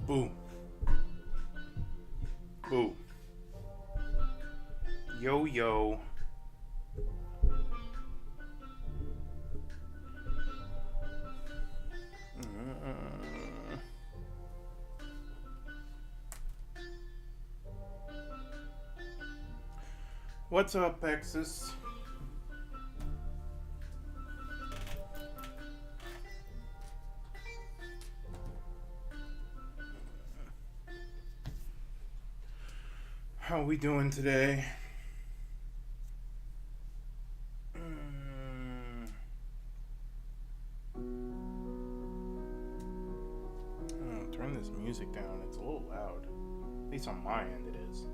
Boo. Boo. Yo, yo. What's up, Texas? How we doing today? Turn this music down. It's a little loud. At least on my end it is.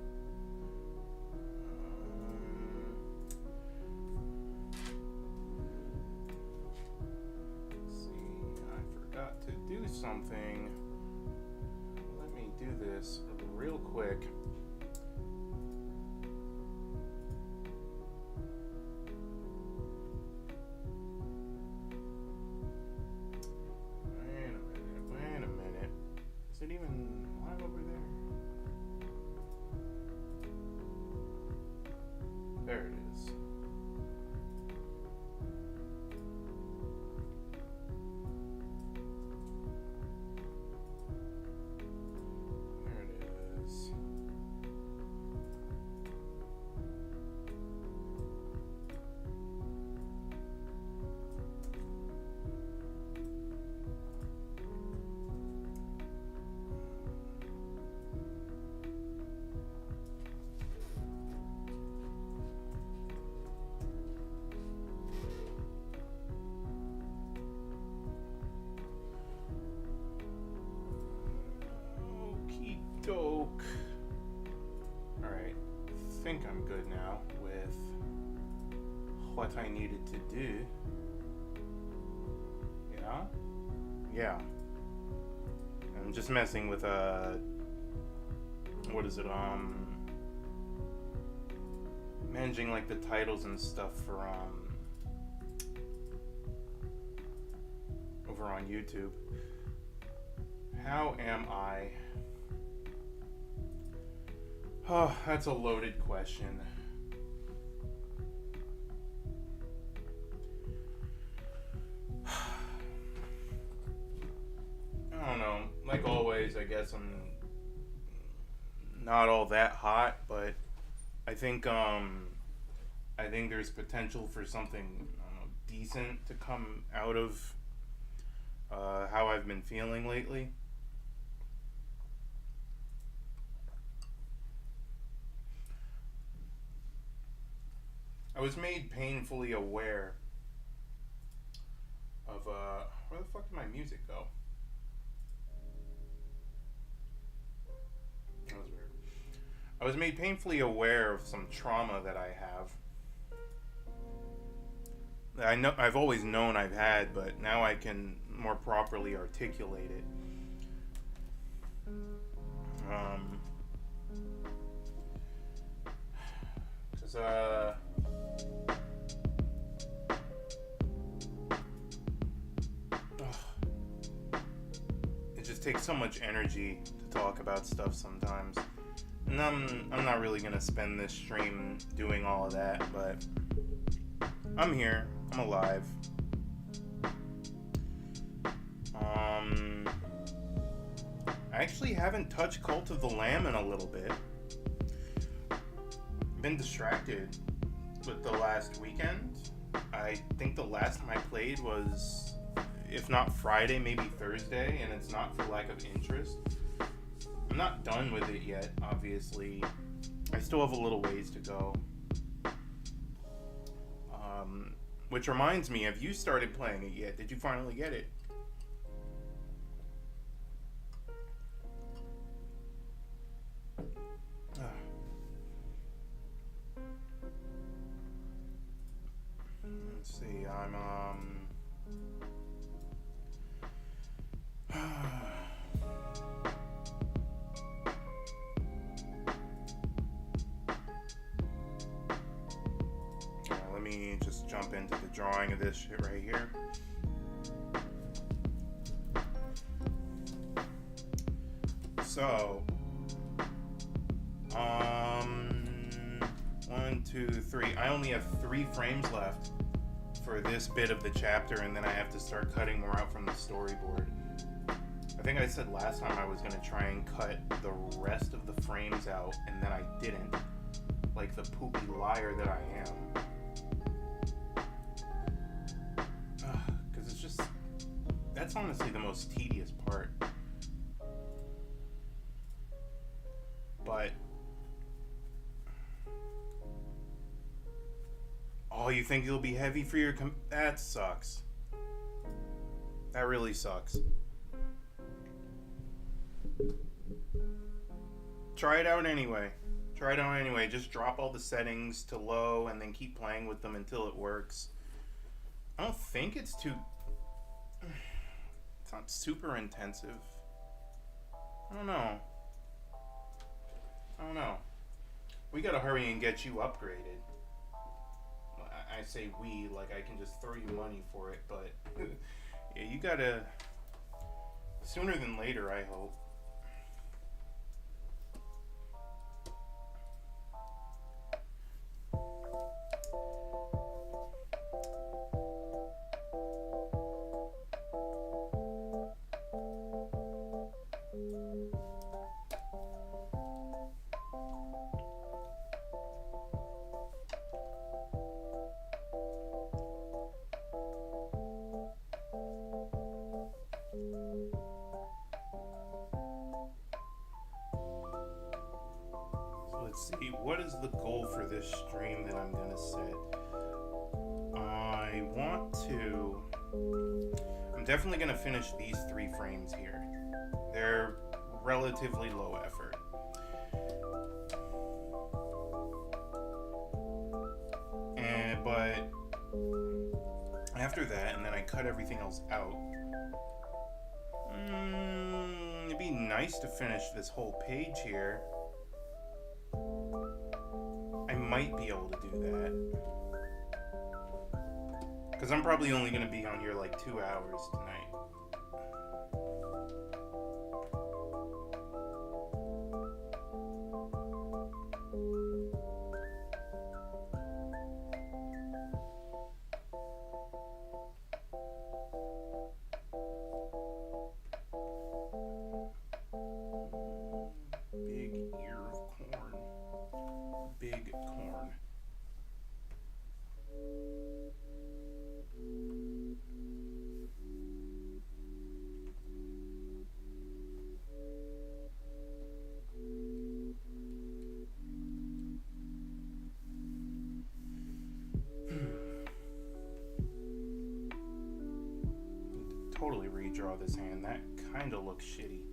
Let's see. I forgot to do something. Let me do this real quick. Is it even live over there? There it is. There it is. Doke. Alright, I think I'm good now with what I needed to do. Yeah? Yeah. I'm just messing with what is it, managing like the titles and stuff for over on YouTube. How am I? Oh, that's a loaded question. I don't know. Like always, I guess I'm not all that hot, but I think there's potential for something, I don't know, decent to come out of how I've been feeling lately. I was made painfully aware of, where the fuck did my music go? That was weird. I was made painfully aware of some trauma that I have. I've always known I've had, but now I can more properly articulate it. It just takes so much energy to talk about stuff sometimes. And I'm not really gonna spend this stream doing all of that, but I'm here. I'm alive. I actually haven't touched Cult of the Lamb in a little bit. Been distracted with the last weekend. I think the last time I played was, if not Friday, maybe Thursday, and it's not for lack of interest. I'm not done with it yet, obviously. I still have a little ways to go. Which reminds me, have you started playing it yet? Did you finally get it? Let's see, let me just jump into the drawing of this shit right here. So, 1, 2, 3. I only have 3 frames left for this bit of the chapter, and then I have to start cutting more out from the storyboard. I think I said last time I was going to try and cut the rest of the frames out, and then I didn't. Like the poopy liar that I am. Because it's just... That's honestly the most tedious part. But... Oh, you think it'll be heavy for your... That sucks. That really sucks. Try it out anyway. Try it out anyway. Just drop all the settings to low and then keep playing with them until it works. I don't think it's too... It's not super intensive. I don't know. We gotta hurry and get you upgraded. I say we, like I can just throw you money for it, but... Yeah, you gotta... Sooner than later, I hope. Let's see, what is the goal for this stream that I'm gonna set? I'm definitely gonna finish these 3 frames here. They're relatively low effort. But after that, and then I cut everything else out, it'd be nice to finish this whole page here. I might be able to do that. Because I'm probably only going to be on here like 2 hours tonight. Big ear of corn. Big corn. Totally redraw this hand. That kind of looks shitty.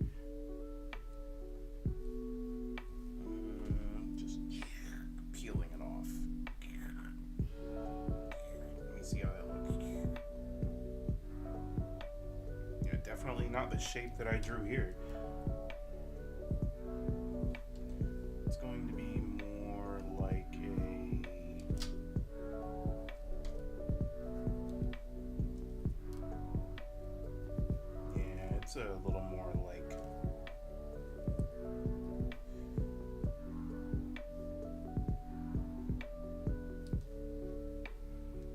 Just peeling it off. Let me see how that looks. Yeah, definitely not the shape that I drew here. It's going to be more like it's a little more like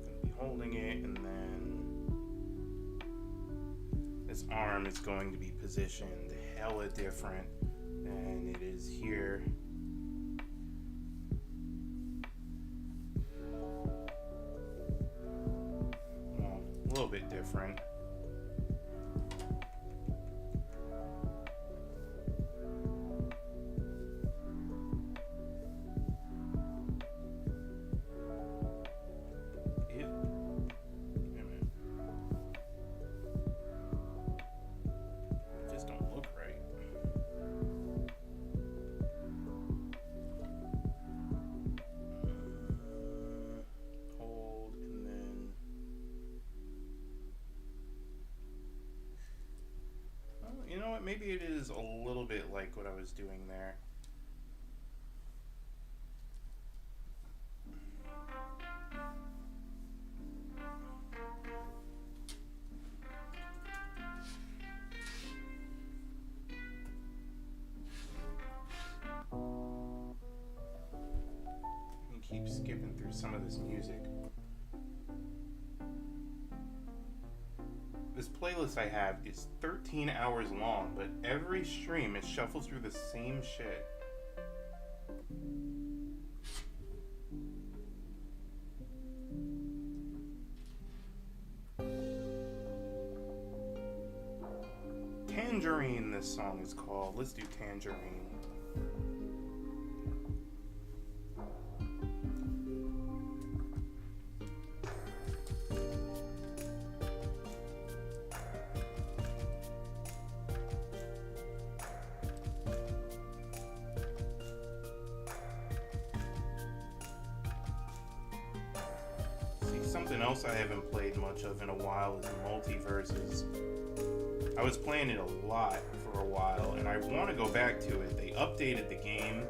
gonna be holding it, and then this arm is going to be positioned hella different than it is here. Well, a little bit different. You know what, maybe it is a little bit like what I was doing there. skipping through some of this music. This playlist I have is 13 hours long, but every stream it shuffles through the same shit. Tangerine, this song is called. Let's do Tangerine. Something else I haven't played much of in a while is Multiverses. I was playing it a lot for a while, and I want to go back to it. They updated the game.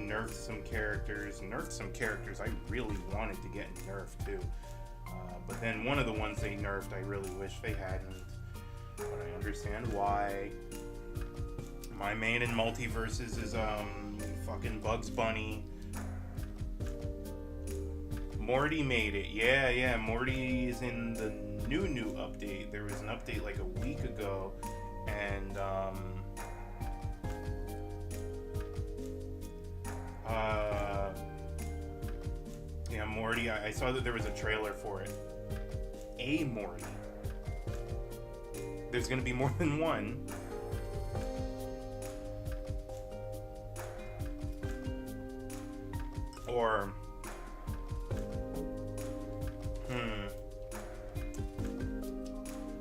Nerfed some characters. I really wanted to get nerfed too. But then one of the ones they nerfed, I really wish they hadn't. But I understand why. My main in Multiverses is fucking Bugs Bunny. Morty made it. Yeah, Morty is in the new update. There was an update like a week ago, and yeah, Morty. I saw that there was a trailer for it. A Morty. There's gonna be more than one. Or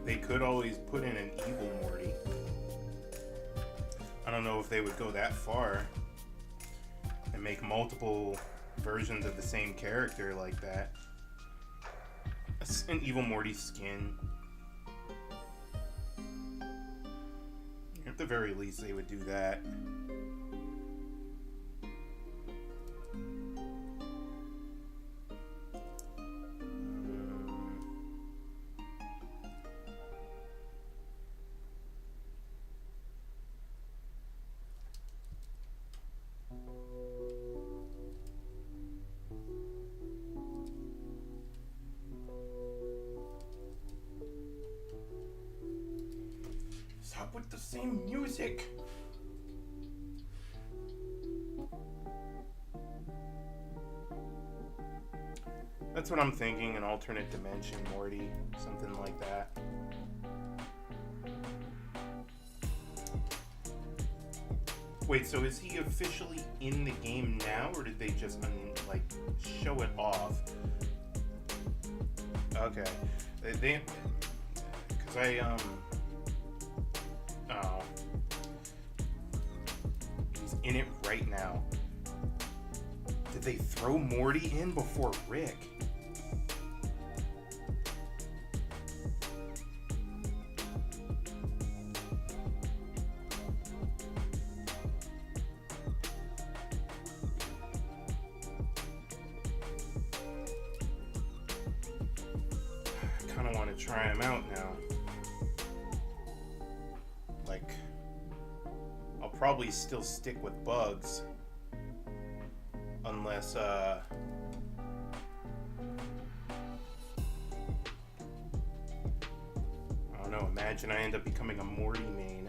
they could always put in an evil Morty. I don't know if they would go that far and make multiple versions of the same character like that. An evil Morty skin. At the very least, they would do that. Stop with the same music. That's what I'm thinking, an alternate dimension Morty, something like that. Wait, so is he officially in the game now, or did they just like show it off? Okay, they because oh, he's in it right now. Did they throw Morty in before Rick? I kind of want to try him out now. Like, I'll probably still stick with Bugs. Unless, I don't know, imagine I end up becoming a Morty main.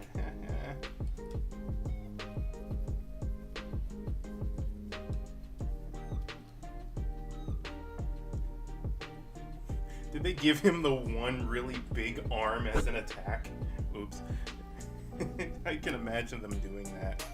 Did they give him the one really big arm as an attack? Oops. I can imagine them doing that.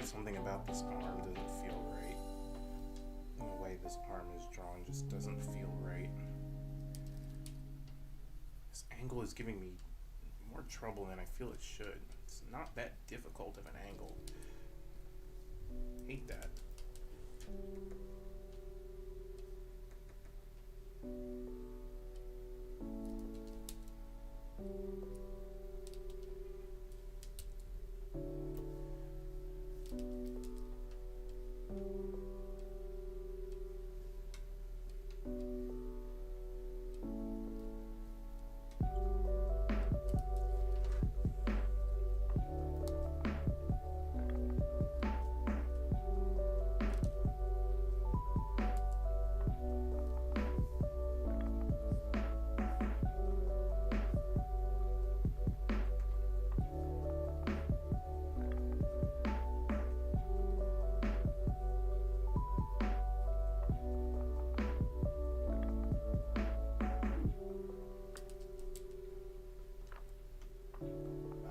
Something about this arm doesn't feel right. The way this arm is drawn just doesn't feel right. This angle is giving me more trouble than I feel it should. It's not that difficult of an angle. Hate that.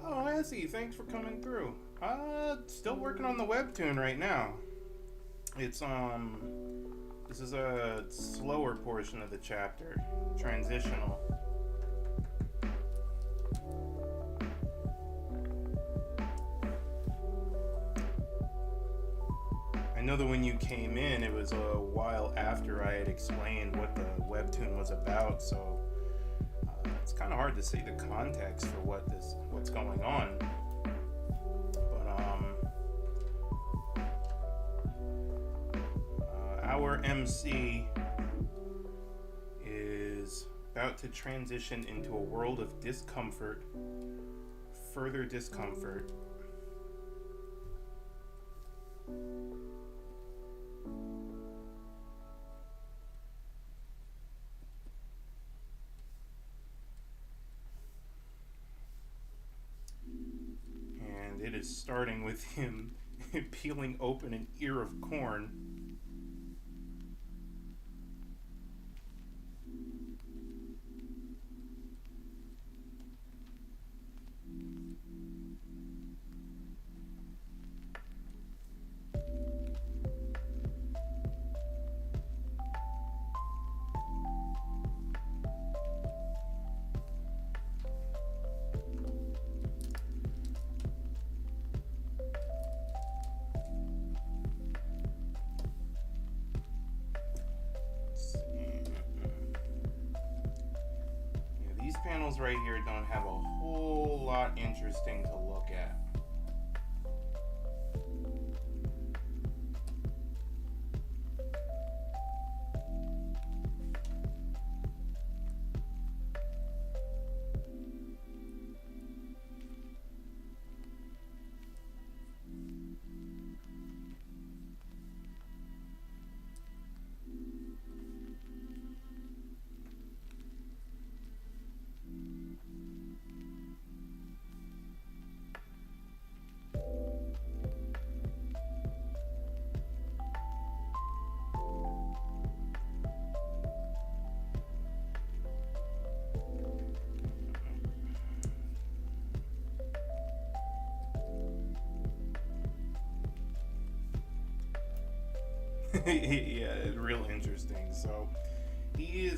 Oh, Essie, thanks for coming through. Still working on the webtoon right now. It's this is a slower portion of the chapter, transitional. I know that when you came in, it was a while after I had explained what the webtoon was about, so it's kind of hard to see the context for what's going on. But our MC is about to transition into a world of discomfort, further discomfort. It is starting with him peeling open an ear of corn. Panels right here don't have a whole lot interesting to look at. Yeah, it's real interesting. So he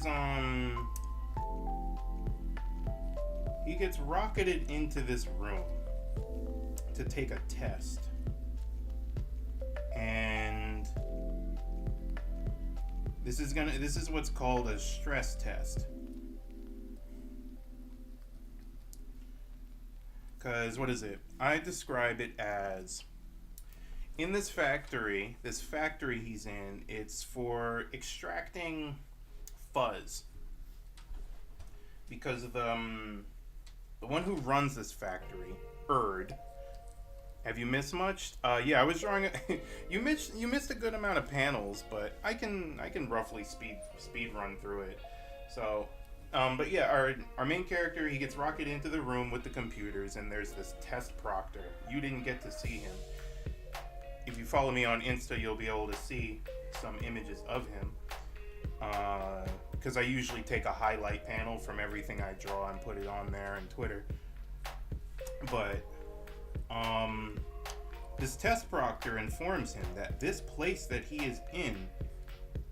gets rocketed into this room to take a test, and this is what's called a stress test. Because what is it? I describe it as, in this factory he's in, it's for extracting fuzz. Because the one who runs this factory, Erd. Have you missed much? Yeah, I was drawing. You missed a good amount of panels, but I can roughly speed run through it. So, but yeah, our main character, he gets rocketed into the room with the computers, and there's this test proctor. You didn't get to see him. If you follow me on Insta, you'll be able to see some images of him. Because I usually take a highlight panel from everything I draw and put it on there on Twitter. But this test proctor informs him that this place that he is in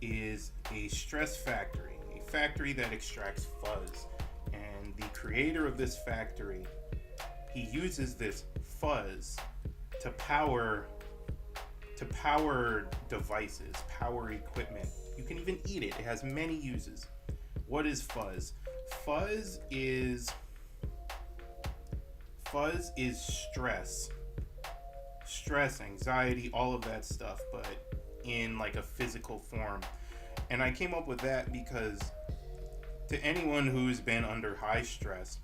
is a stress factory, a factory that extracts fuzz. And the creator of this factory, he uses this fuzz to power to power devices, power equipment. You can even eat it. It has many uses. What is fuzz? Fuzz is stress. Stress, anxiety, all of that stuff, but in like a physical form. And I came up with that because to anyone who's been under high stress,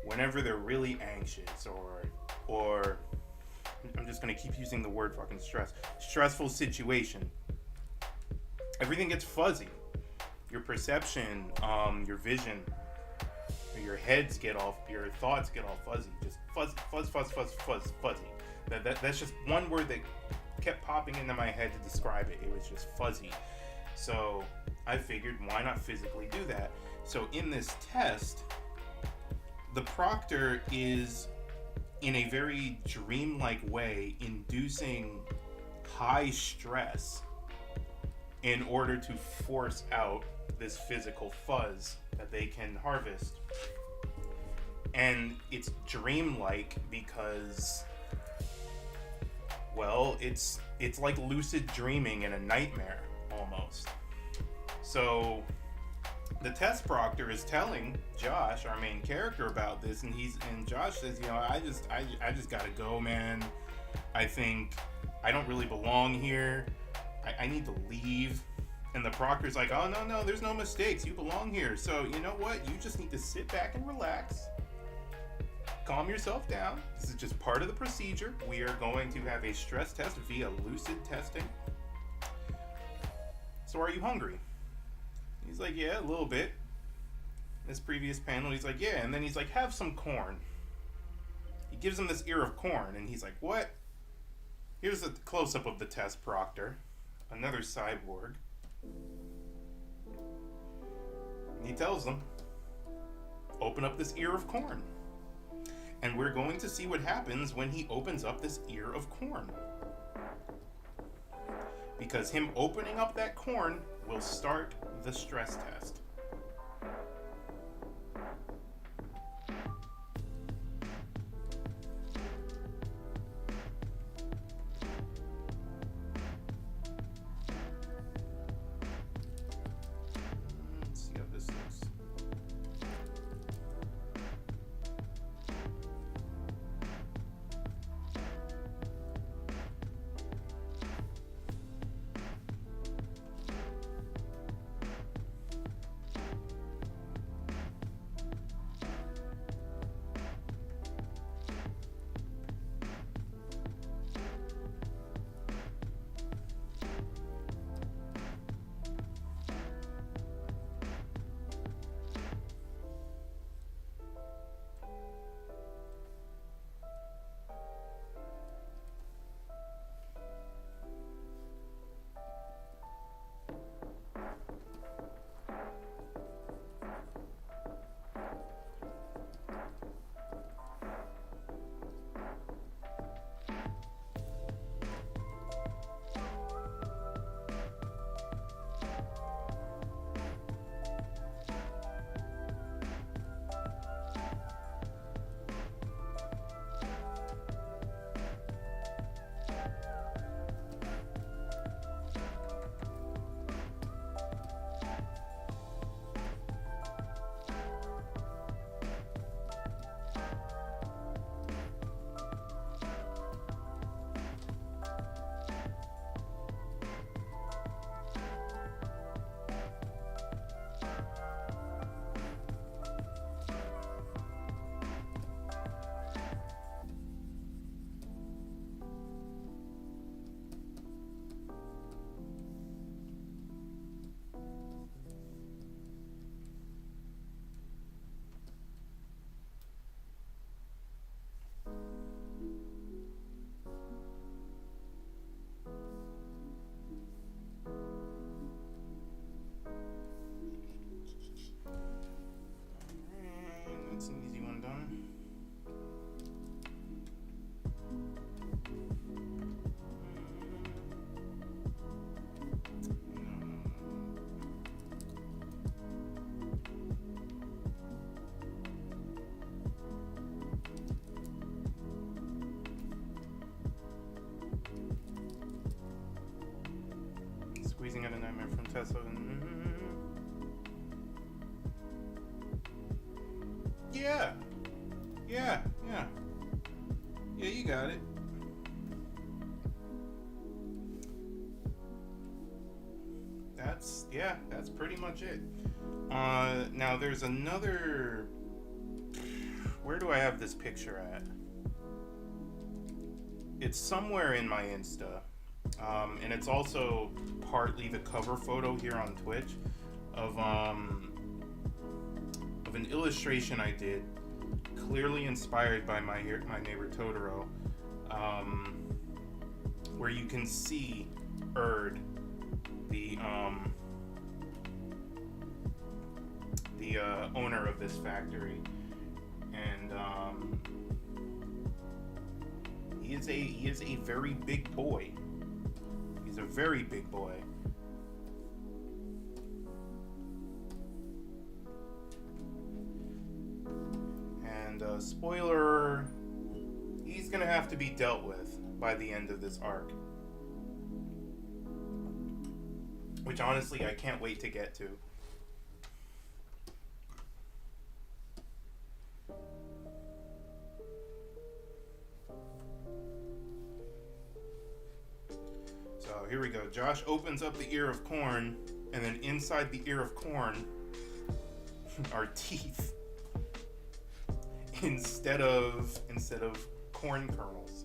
whenever they're really anxious or I'm just gonna keep using the word fucking stressful situation, everything gets fuzzy. Your perception, your vision, your thoughts get all fuzzy. Just fuzzy. That's just one word that kept popping into my head to describe it. It was just fuzzy. So I figured, why not physically do that? So in this test, the proctor is in a very dreamlike way inducing high stress in order to force out this physical fuzz that they can harvest. And it's dreamlike because, well, it's like lucid dreaming in a nightmare almost. So the test proctor is telling Josh, our main character, about this, and Josh says, I just gotta go, man. I think I don't really belong here. I need to leave. And the proctor's like, oh, no, there's no mistakes. You belong here. So you know what? You just need to sit back and relax. Calm yourself down. This is just part of the procedure. We are going to have a stress test via lucid testing. So are you hungry? He's like, yeah, a little bit. This previous panel, he's like, yeah. And then he's like, have some corn. He gives him this ear of corn. And he's like, what? Here's a close-up of the test proctor. Another cyborg. And he tells them, open up this ear of corn. And we're going to see what happens when he opens up this ear of corn. Because him opening up that corn will start the stress test. Let's see how this looks. Yeah, yeah. Yeah, you got it. That's pretty much it. Now there's another. Where do I have this picture at? It's somewhere in my Insta, and it's also partly the cover photo here on Twitch of an illustration I did, clearly inspired by my neighbor Totoro, where you can see Erd, the owner of this factory, and he is a very big boy. He's a very big boy. And spoiler, he's gonna have to be dealt with by the end of this arc. Which honestly I can't wait to get to. So here we go. Josh opens up the ear of corn, and then inside the ear of corn are teeth instead of corn kernels.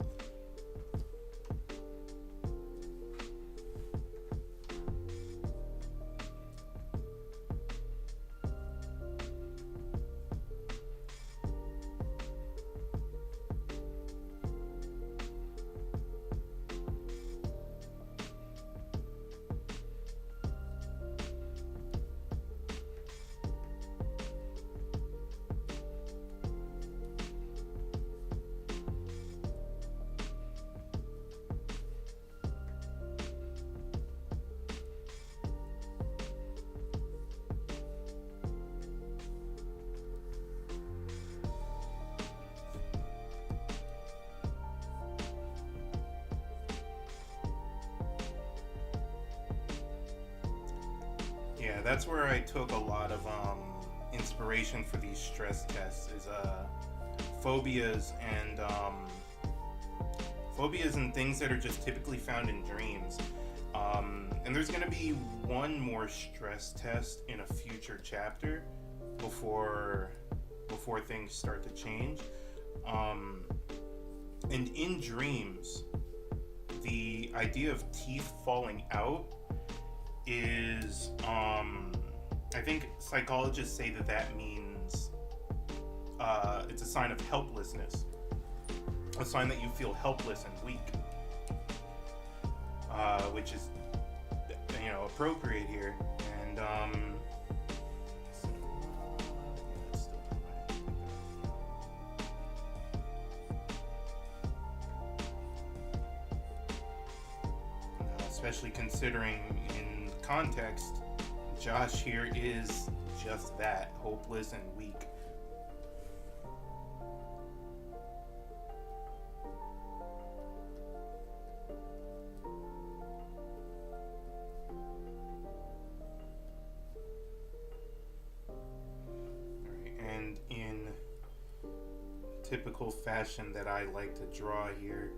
Yeah, that's where I took a lot of inspiration for these stress tests is phobias and things that are just typically found in dreams. And there's going to be one more stress test in a future chapter before things start to change. And in dreams, the idea of teeth falling out is I think psychologists say that means it's a sign of helplessness, a sign that you feel helpless and weak, which is appropriate here. And especially considering in context, Josh here is just that, hopeless and weak. Alright, and in typical fashion that I like to draw here,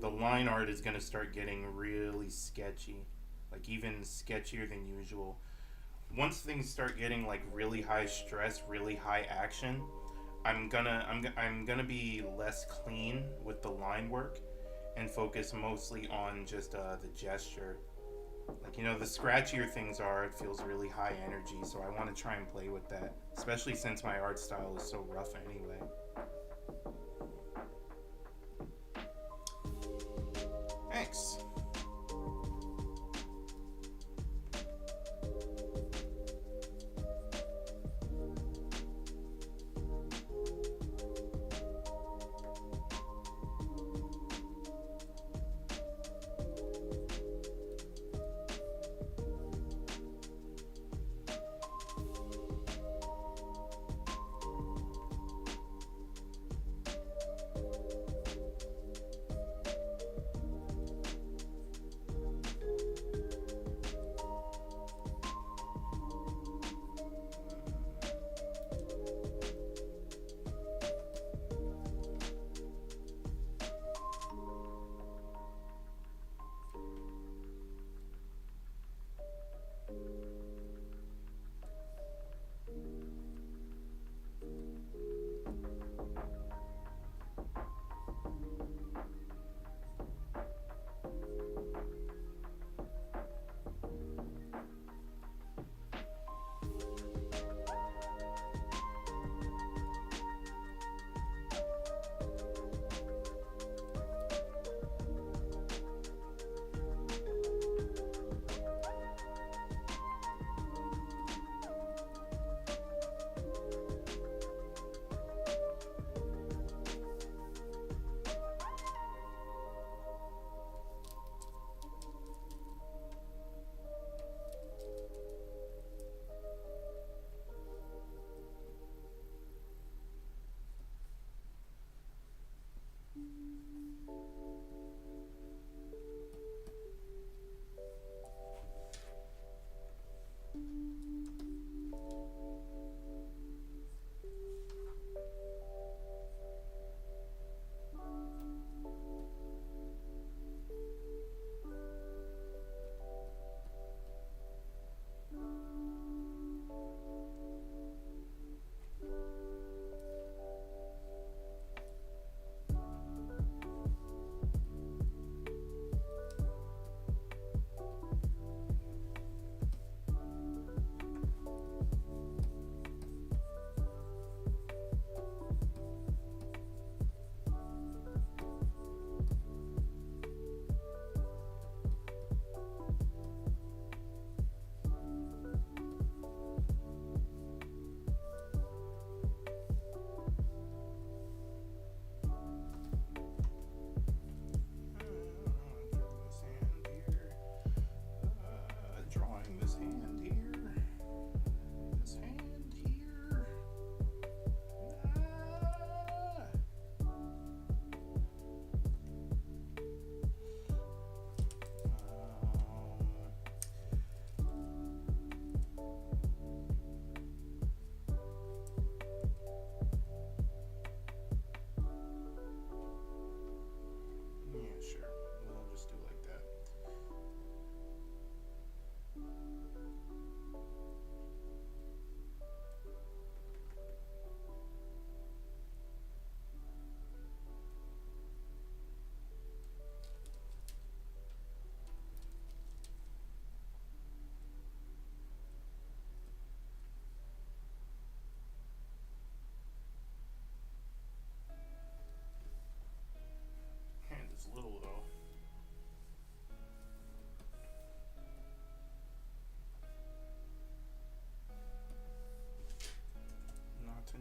the line art is going to start getting really sketchy, like even sketchier than usual. Once things start getting like really high stress, really high action, I'm gonna be less clean with the line work and focus mostly on just the gesture. Like, the scratchier things are, it feels really high energy, so I want to try and play with that, especially since my art style is so rough anyway. Thanks.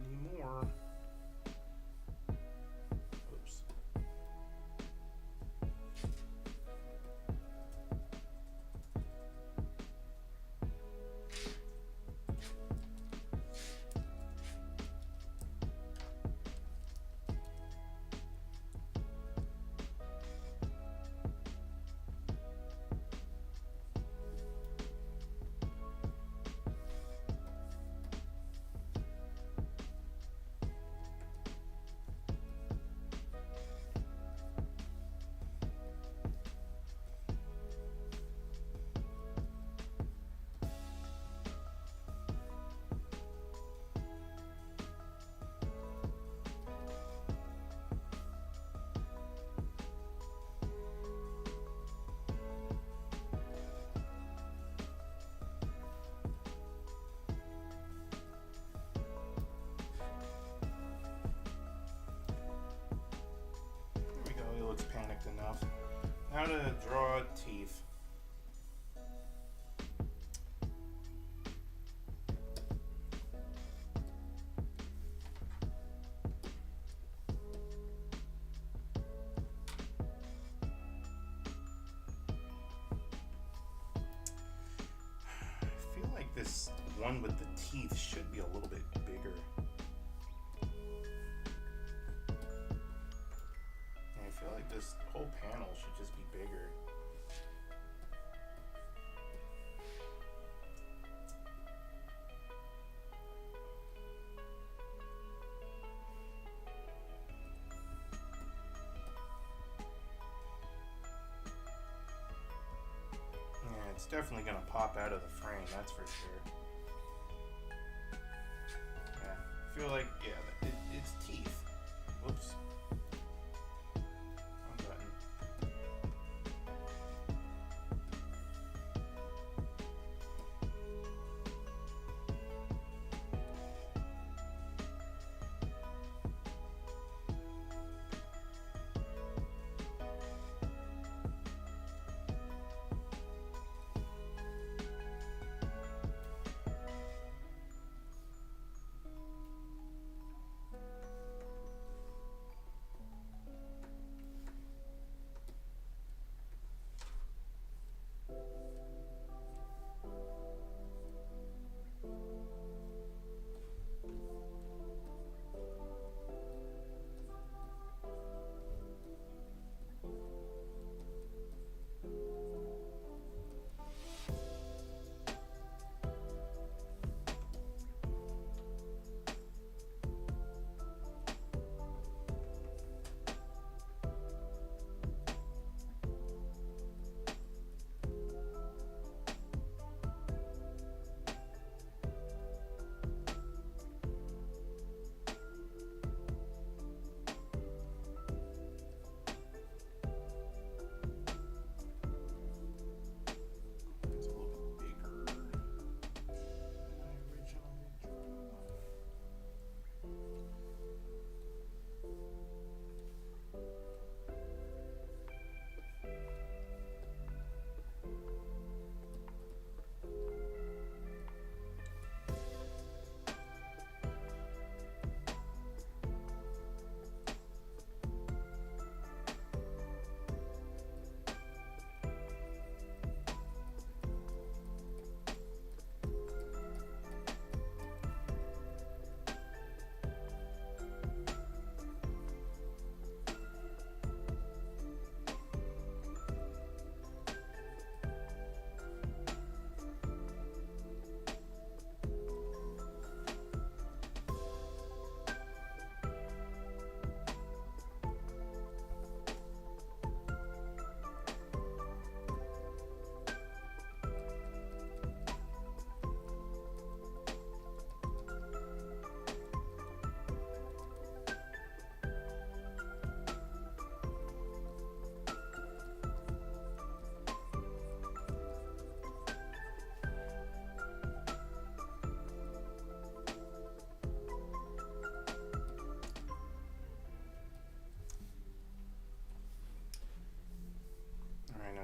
anymore. Oops. He looks panicked enough. Now to draw teeth. I feel like this one with the teeth should be a little bit bigger. I feel like this whole panel should just be bigger. Yeah, it's definitely gonna pop out of the frame, that's for sure. Yeah, I feel like, yeah, it's teeth. Whoops.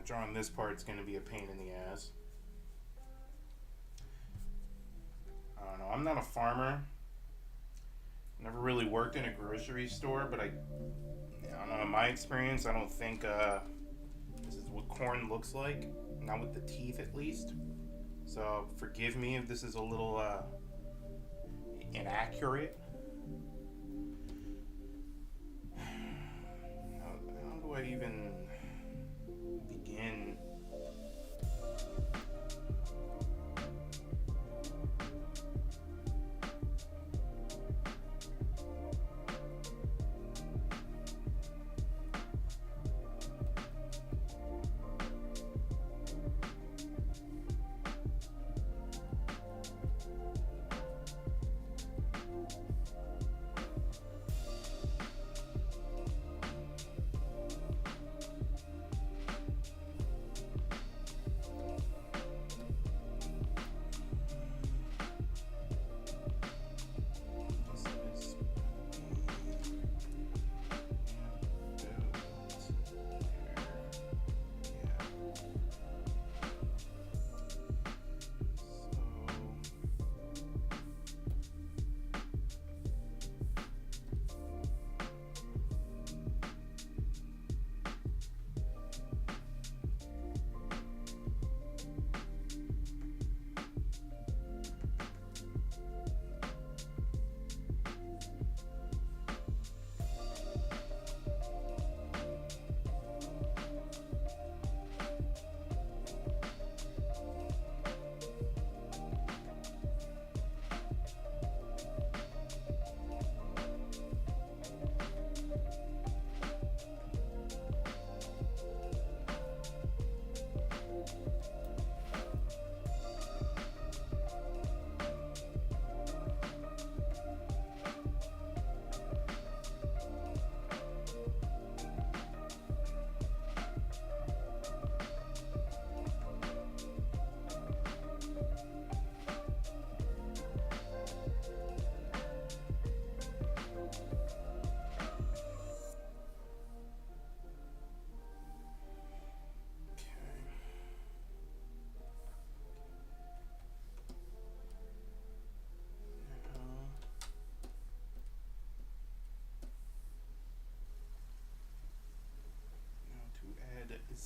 Drawing this part's going to be a pain in the ass. I don't know. I'm not a farmer, Never really worked in a grocery store, but I don't know. In my experience, I don't think this is what corn looks like. Not with the teeth, at least. So forgive me if this is a little inaccurate. How do I even begin?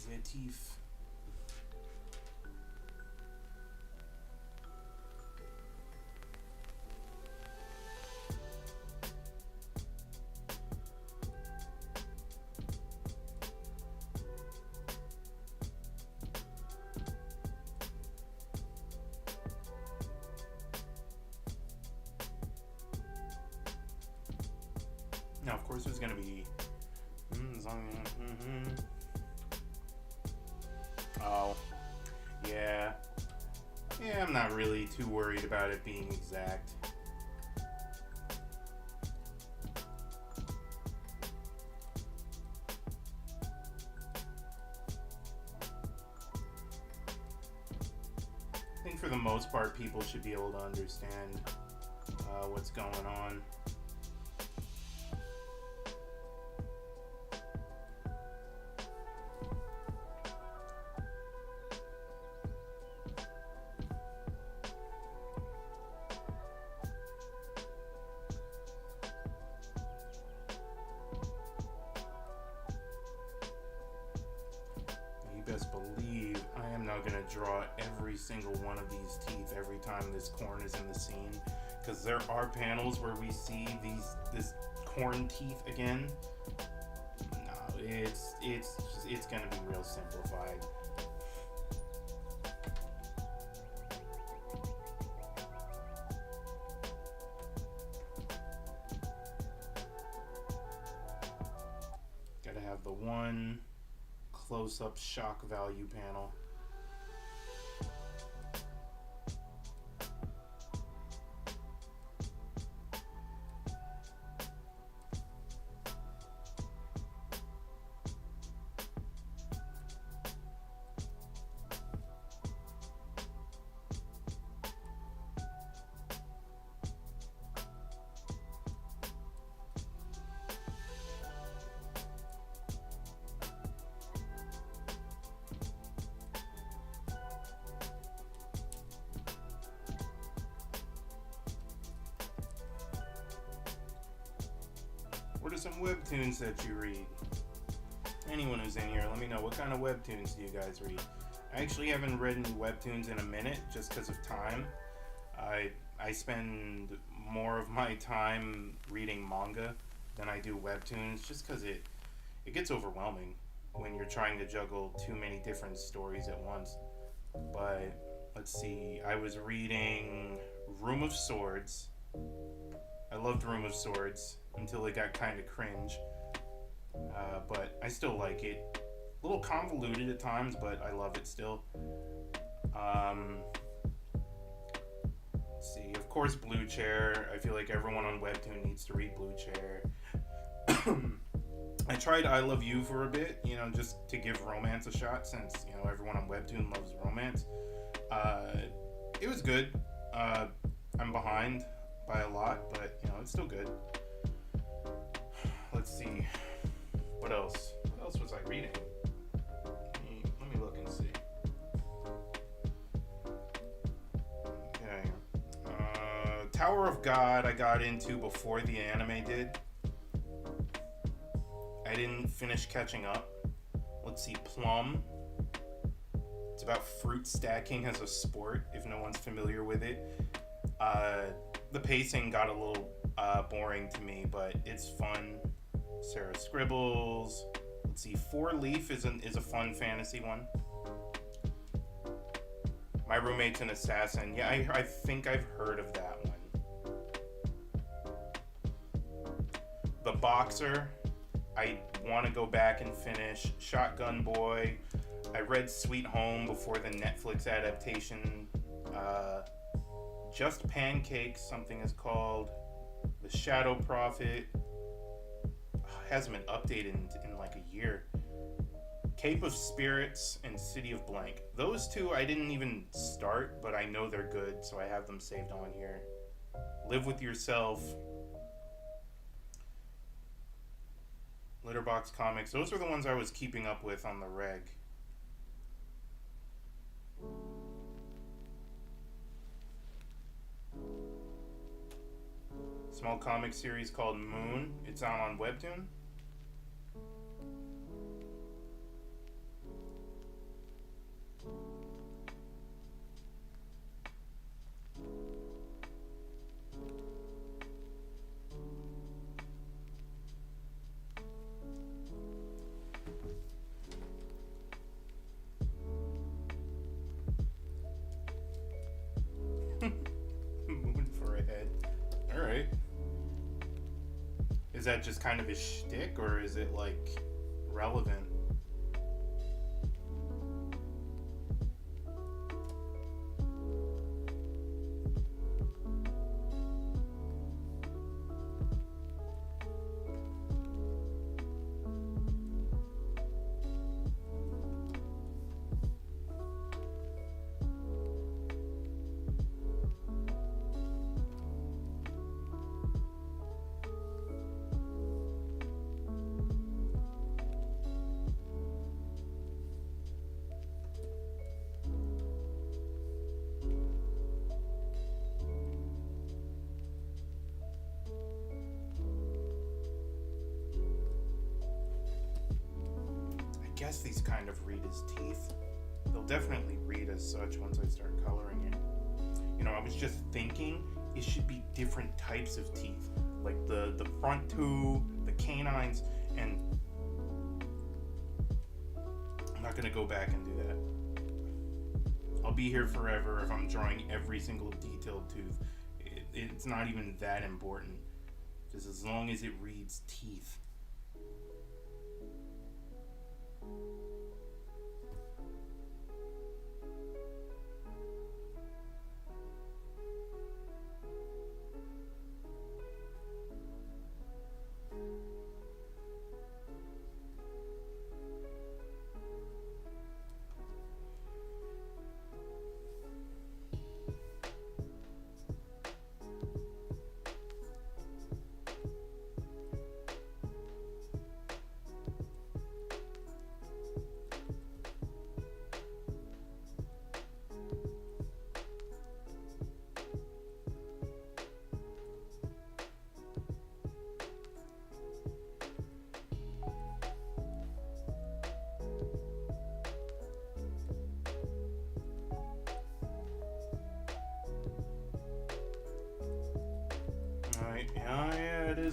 The teeth. Now, of course, there's gonna be. Oh, yeah. Yeah, I'm not really too worried about it being exact. I think for the most part, people should be able to understand what's going on. Best believe I am now going to draw every single one of these teeth every time this corn is in the scene, because there are panels where we see this corn teeth again. No, it's going to be real simplified. Gotta have the one close-up shock value panel. some webtoons that you read. Anyone who's in here, let me know what kind of webtoons do you guys read. I actually haven't read any webtoons in a minute just because of time. I spend more of my time reading manga than I do webtoons just because it gets overwhelming when you're trying to juggle too many different stories at once. But let's see, I was reading Room of Swords. I loved Room of Swords until it got kind of cringe. But I still like it. A little convoluted at times, but I love it still. Let's see, of course, Blue Chair. I feel like everyone on Webtoon needs to read Blue Chair. I tried I Love You for a bit, just to give romance a shot since, everyone on Webtoon loves romance. It was good. I'm behind by a lot, but, it's still good. Let's see. What else? What else was I reading? Let me look and see. Okay. Tower of God I got into before the anime did. I didn't finish catching up. Let's see, Plum. It's about fruit stacking as a sport, if no one's familiar with it. The pacing got a little boring to me, but it's fun. Sarah Scribbles. Let's see, Four Leaf is a fun fantasy one. My Roommate's an Assassin. Yeah, I think I've heard of that one. The Boxer. I want to go back and finish. Shotgun Boy. I read Sweet Home before the Netflix adaptation. Just Pancakes, something is called. The Shadow Prophet. Hasn't been updated in like a year. Cape of Spirits and City of Blank. Those two I didn't even start, but I know they're good, so I have them saved on here. Live with Yourself. Litterbox Comics. Those are the ones I was keeping up with on the reg. Small comic series called Moon. It's on Webtoon. Moon for a head. Alright. Is that just kind of a shtick, or is it, like, relevant? I guess these kind of read as teeth. They'll definitely read as such once I start coloring it. I was just thinking it should be different types of teeth. Like the front two, the canines, and I'm not gonna go back and do that. I'll be here forever if I'm drawing every single detailed tooth. It's not even that important. Just as long as it reads teeth.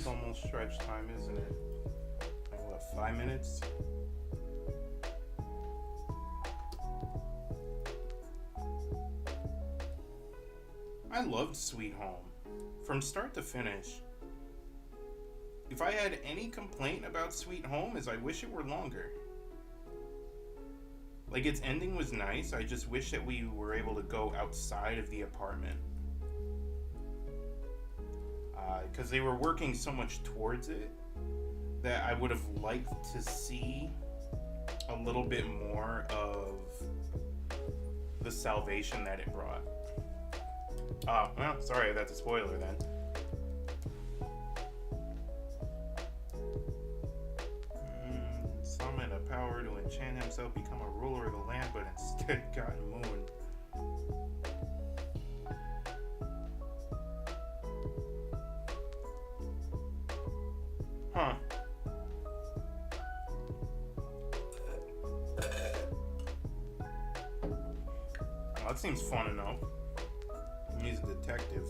almost stretch time, isn't it? Like what, 5 minutes? I loved Sweet Home. From start to finish. If I had any complaint about Sweet Home is I wish it were longer. Like, its ending was nice, I just wish that we were able to go outside of the apartment. Because they were working so much towards it that I would have liked to see a little bit more of the salvation that it brought. Well, sorry, that's a spoiler then. Summon a power to enchant himself, become a ruler of the land, but instead got moon. Huh. Well, that seems fun enough. He's a detective.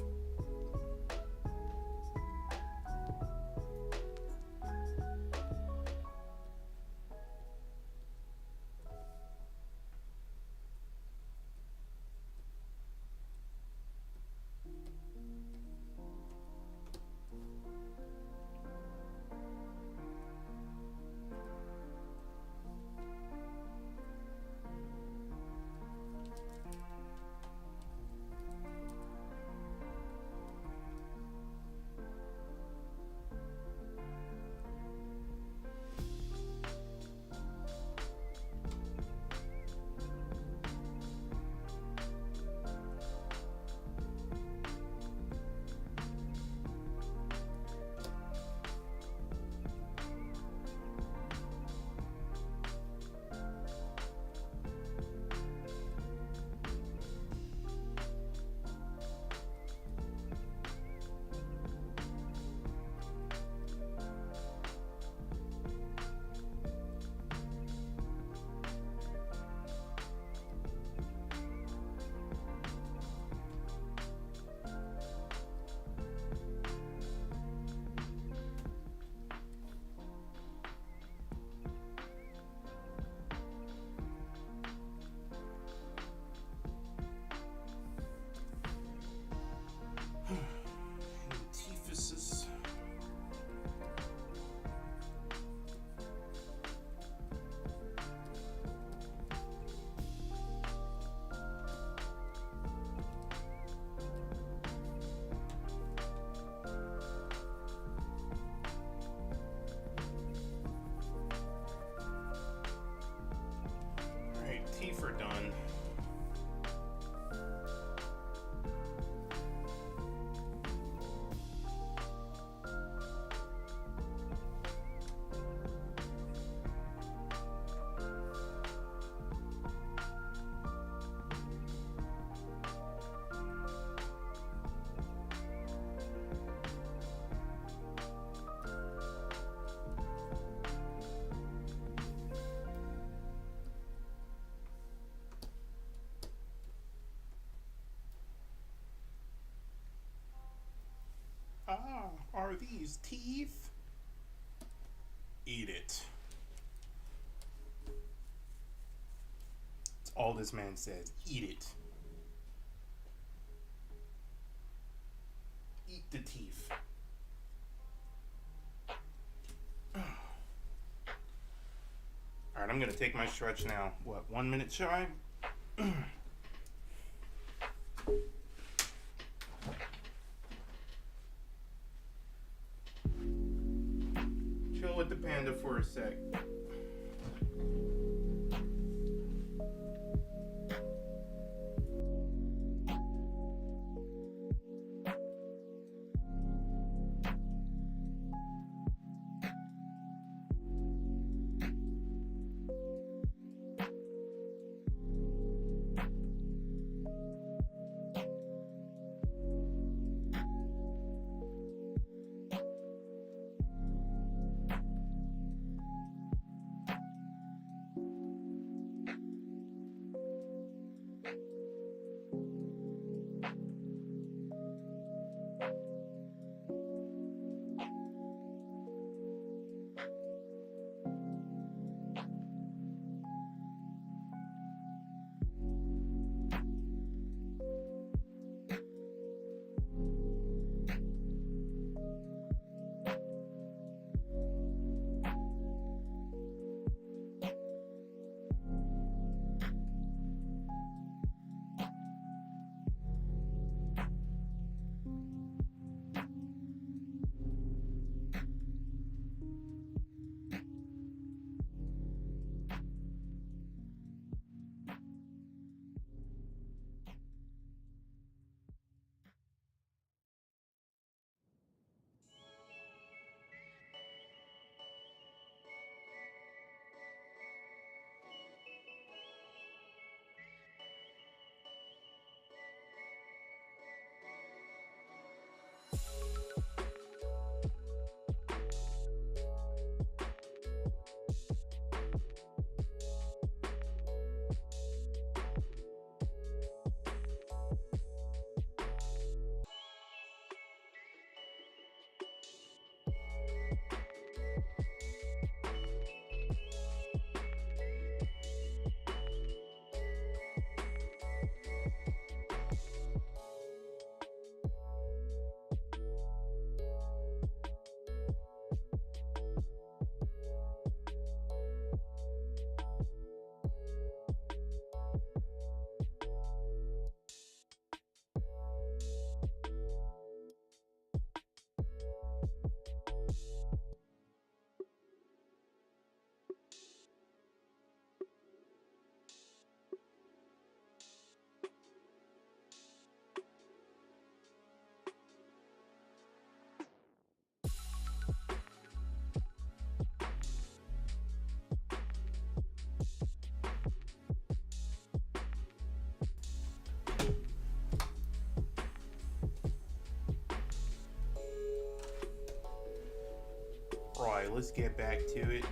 Teeth are done. Ah, are these teeth? Eat it. That's all this man says. Eat it. Eat the teeth. Alright, I'm gonna take my stretch now. What, 1 minute shy? Chill with the panda for a sec. Alright, let's get back to it.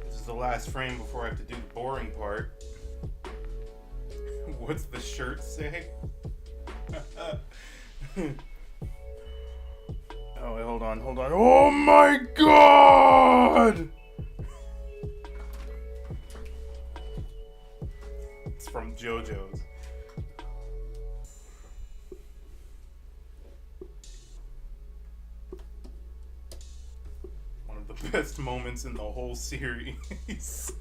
This is the last frame before I have to do the boring part. What's the shirt say? Oh, wait, hold on. Oh my god! It's from JoJo's. One of the best moments in the whole series.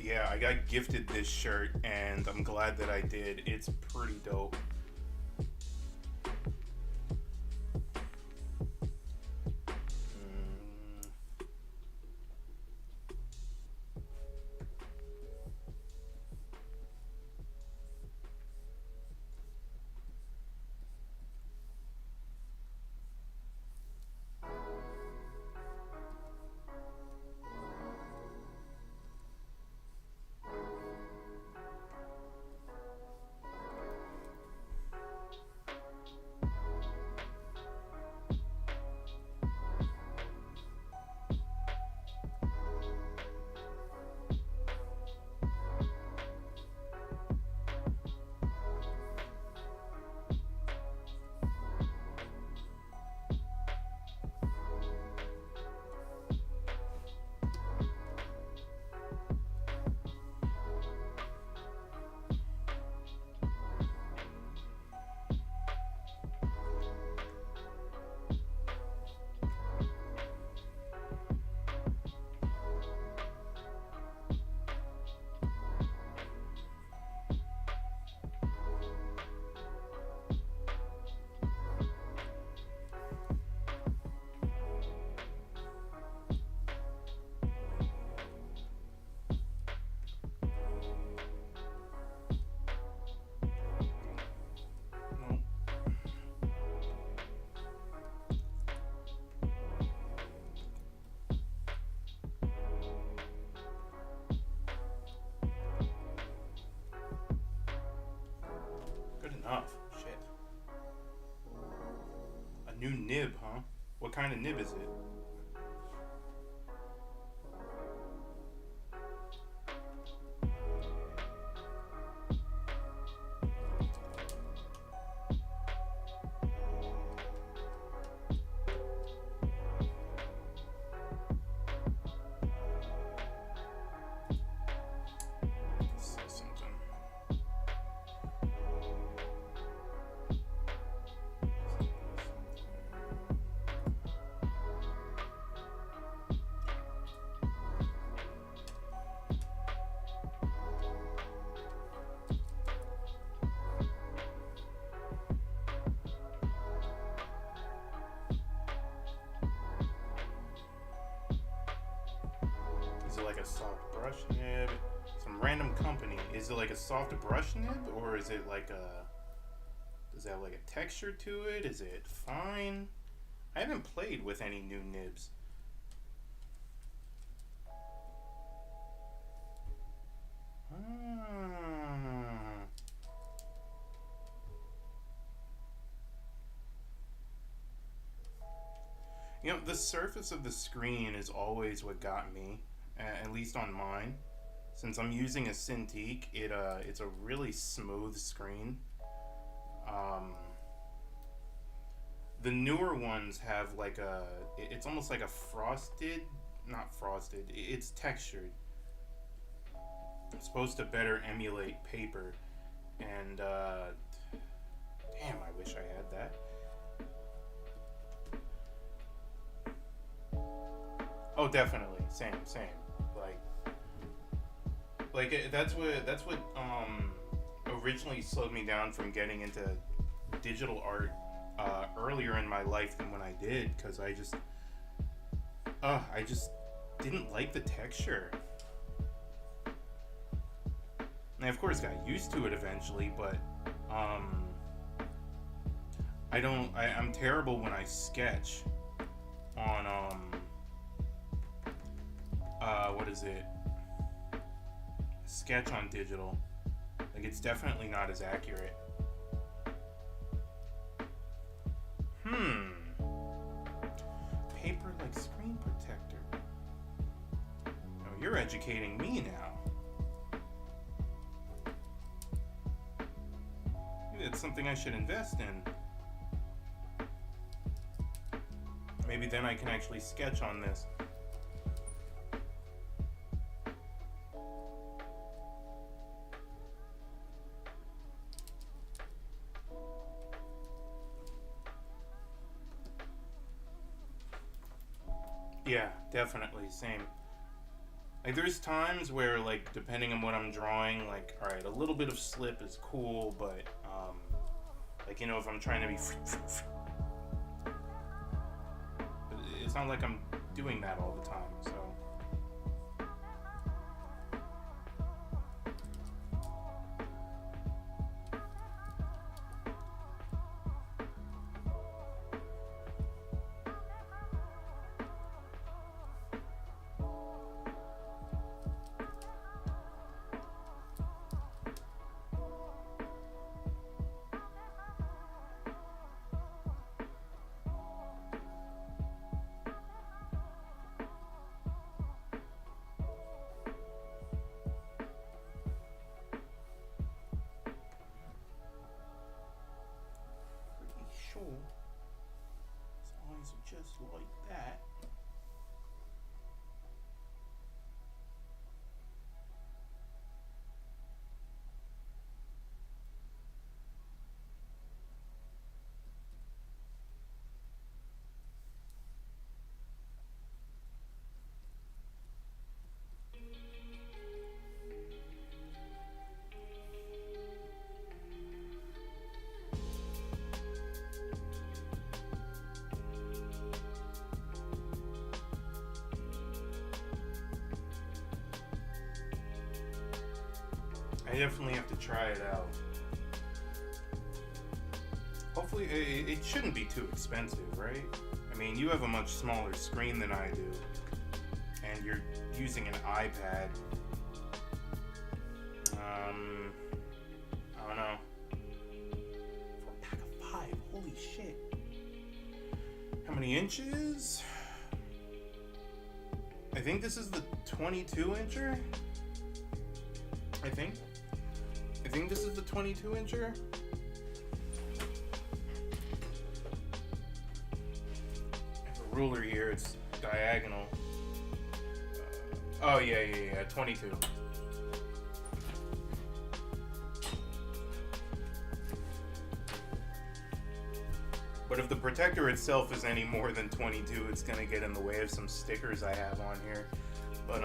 Yeah, I got gifted this shirt, and I'm glad that I did. It's pretty dope. Shit. A new nib, huh? What kind of nib is it? Is it like a soft brush nib? Some random company. Is it like a soft brush nib, or is it like a... Does it have like a texture to it? Is it fine? I haven't played with any new nibs. You know, the surface of the screen is always what got me, at least on mine. Since I'm using a Cintiq, it's a really smooth screen. The newer ones have like it's almost like a frosted, not frosted, it's textured. It's supposed to better emulate paper, and damn, I wish I had that. Oh, definitely, same. Like that's what originally slowed me down from getting into digital art earlier in my life than when I did, because I just didn't like the texture. And I of course got used to it eventually, but I'm terrible when I sketch on what is it? Sketch on digital. Like, it's definitely not as accurate. Paper like screen protector. Oh, you're educating me now. Maybe it's something I should invest in. Maybe then I can actually sketch on this. Yeah, definitely, same. Like, there's times where, like, depending on what I'm drawing, like, alright, a little bit of slip is cool, but, like, you know, if I'm trying to be... It's not like I'm doing that all the time, so... His eyes are just like that. I definitely have to try it out. Hopefully, it shouldn't be too expensive, right? I mean, you have a much smaller screen than I do, and you're using an iPad. I don't know. For a pack of 5, holy shit. How many inches? I think this is the 22-incher. I think this is the 22-incher. I have a ruler here, it's diagonal. Oh, yeah, 22. But if the protector itself is any more than 22, it's gonna get in the way of some stickers I have on here. But,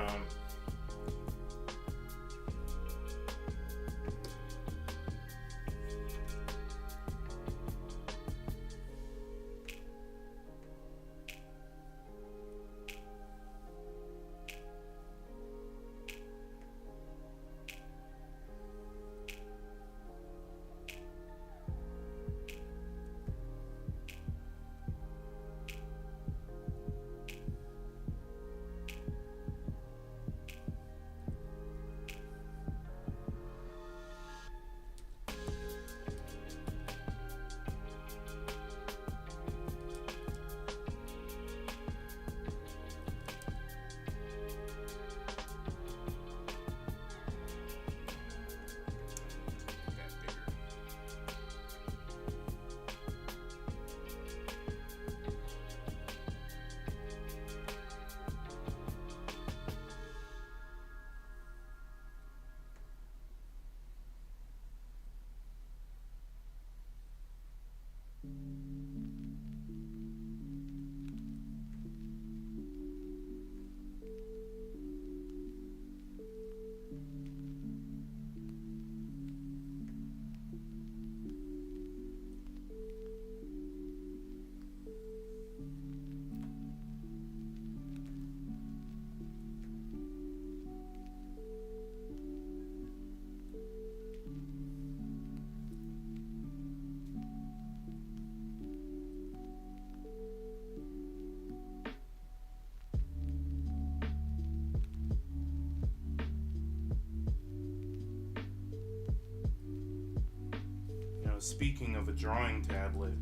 speaking of a drawing tablet,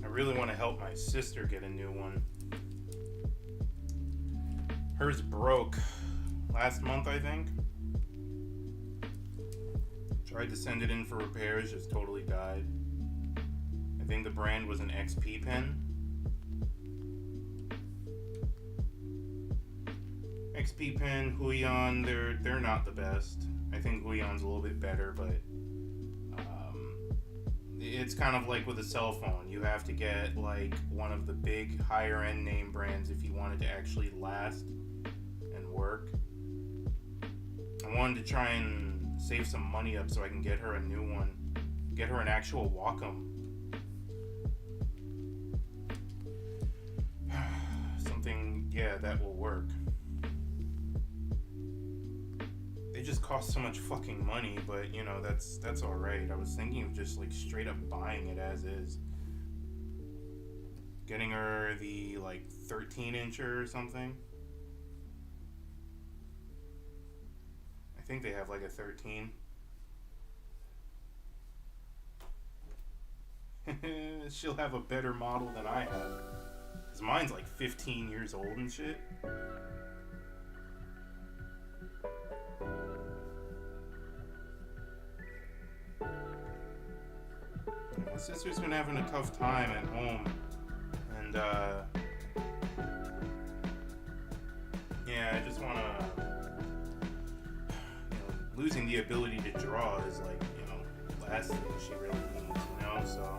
I really want to help my sister get a new one. Hers broke last month, I think. Tried to send it in for repairs, just totally died. I think the brand was an XP pen. XP pen, Huion, they're not the best. I think Huion's a little bit better, but it's kind of like with a cell phone. You have to get like one of the big higher end name brands if you want it to actually last and work. I wanted to try and save some money up so I can get her a new one. Get her an actual Wacom. Something, yeah, that will work. They just cost so much fucking money, but that's alright. I was thinking of just like straight up buying it as is. Getting her the like 13-incher or something. I think they have like a 13. She'll have a better model than I have. Cause mine's like 15 years old and shit. My sister's been having a tough time at home, and yeah, I just want to, losing the ability to draw is like, last thing she really needs, so.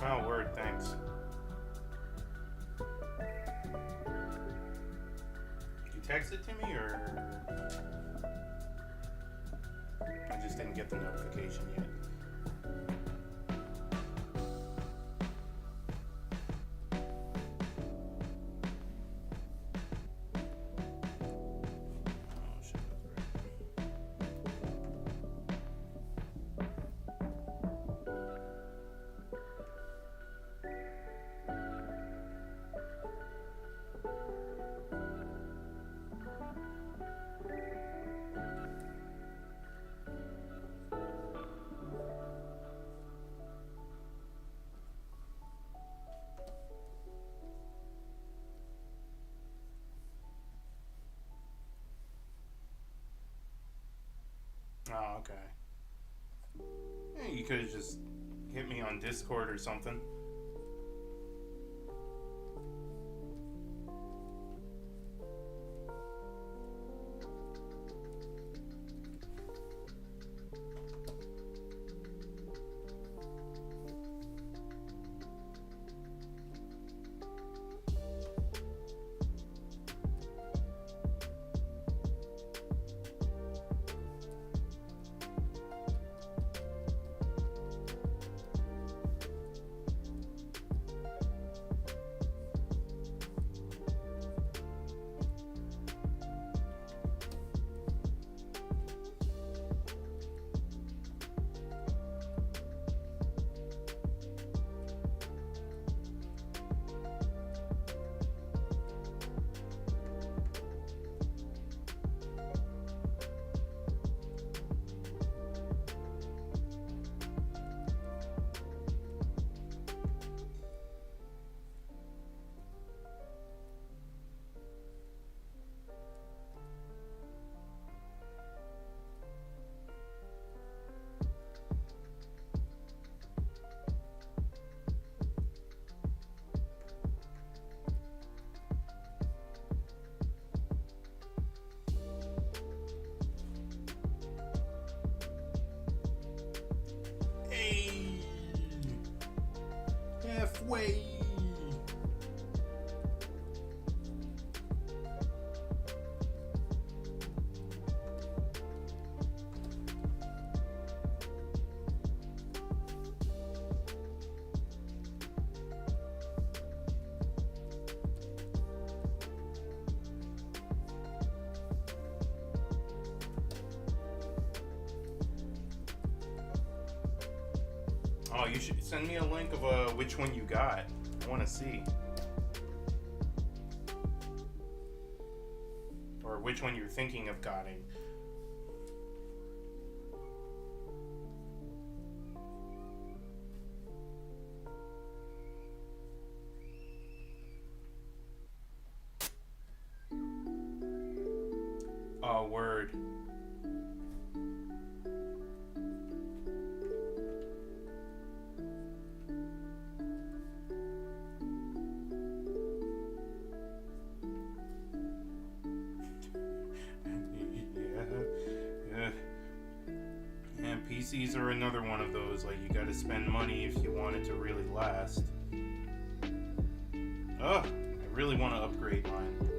Oh, word, thanks. Did you text it to me, or I just didn't get the notification yet? Oh, okay. Yeah, you could have just hit me on Discord or something. Oh, you should send me a link of which one you got. I want to see. Or which one you're thinking of getting. Oh, word. Yeah, PCs are another one of those. Like, you gotta spend money if you want it to really last. Ugh, I really want to upgrade mine.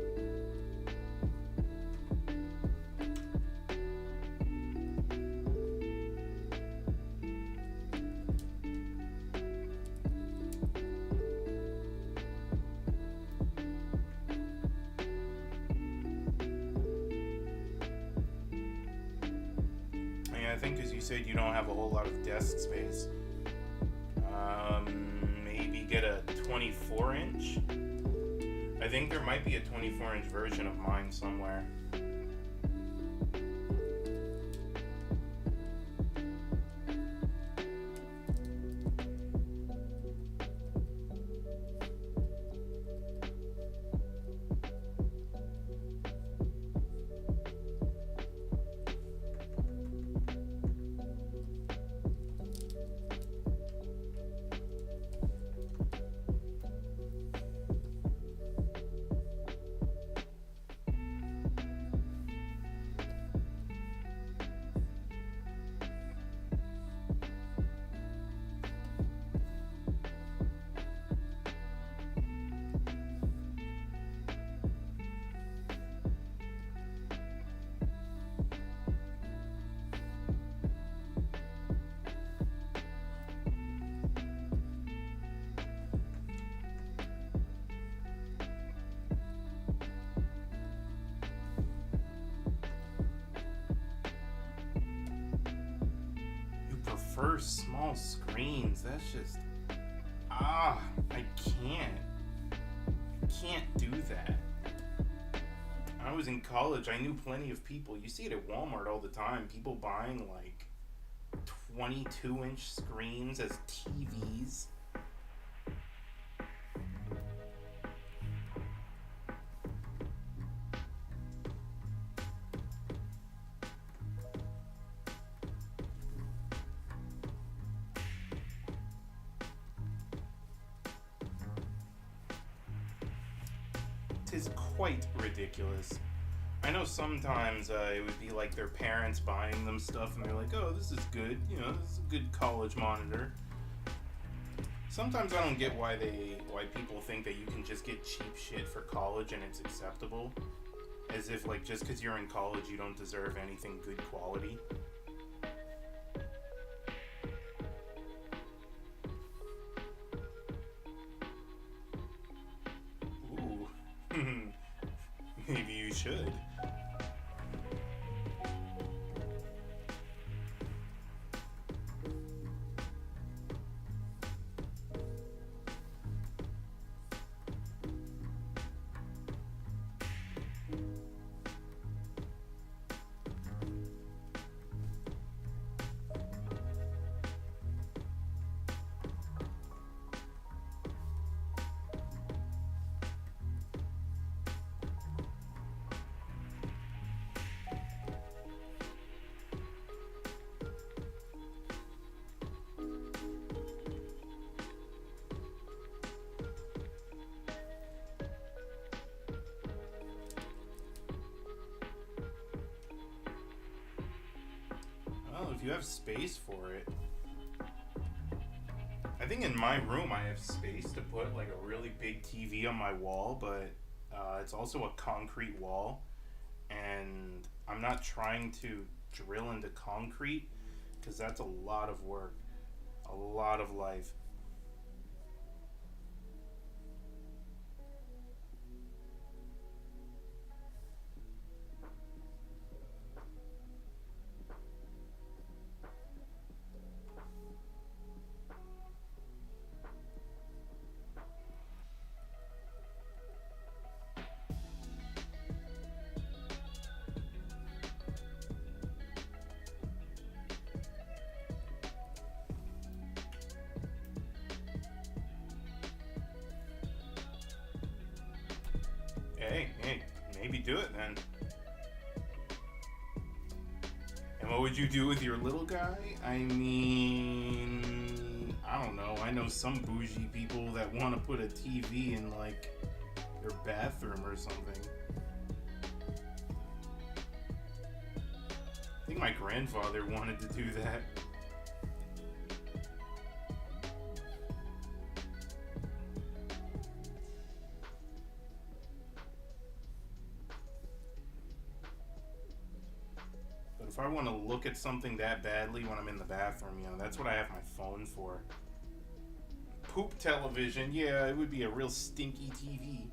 I think because you said you don't have a whole lot of desk space. Maybe get a 24-inch? I think there might be a 24-inch version of mine somewhere. Prefer small screens. That's just I can't do that. I was in college, I knew plenty of people. You see it at Walmart all the time. People buying like 22-inch screens as TVs. Is quite ridiculous. I know sometimes it would be like their parents buying them stuff and they're like, oh, this is good, you know, this is a good college monitor. Sometimes I don't get why people think that you can just get cheap shit for college and it's acceptable. As if like just because you're in college you don't deserve anything good quality. Maybe you should. Well, if you have space for it. I think in my room I have space to put like a really big TV on my wall, but it's also a concrete wall, and I'm not trying to drill into concrete because that's a lot of work, a lot of life. Hey, maybe do it then. And what would you do with your little guy? I mean, I don't know. I know some bougie people that want to put a TV in, like, their bathroom or something. I think my grandfather wanted to do that. But if I want to look at something that badly when I'm in the bathroom, that's what I have my phone for. Poop television, yeah, it would be a real stinky TV.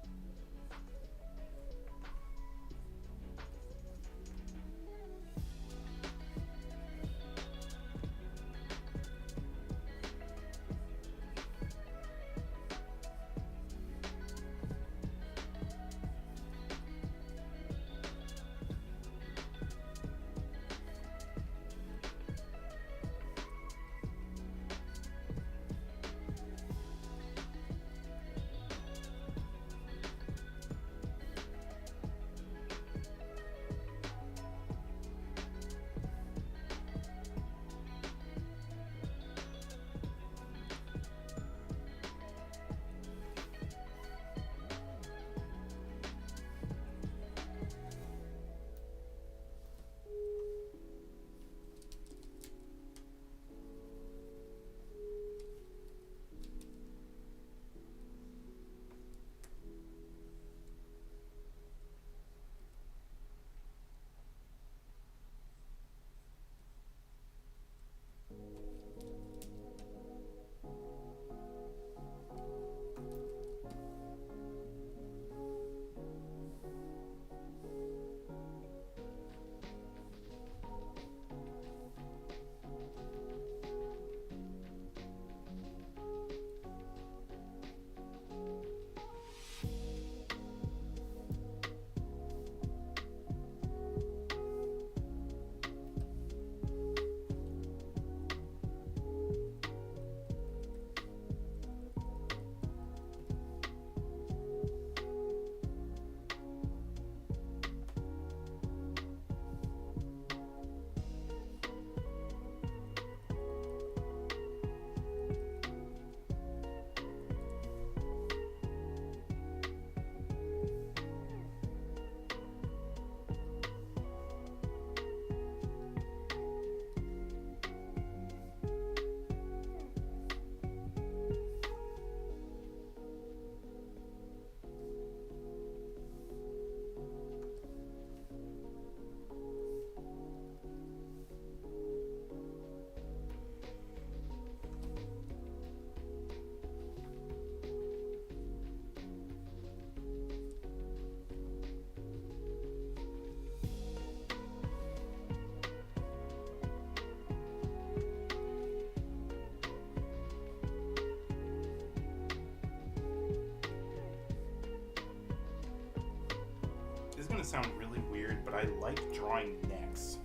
Gonna sound really weird, but I like drawing necks.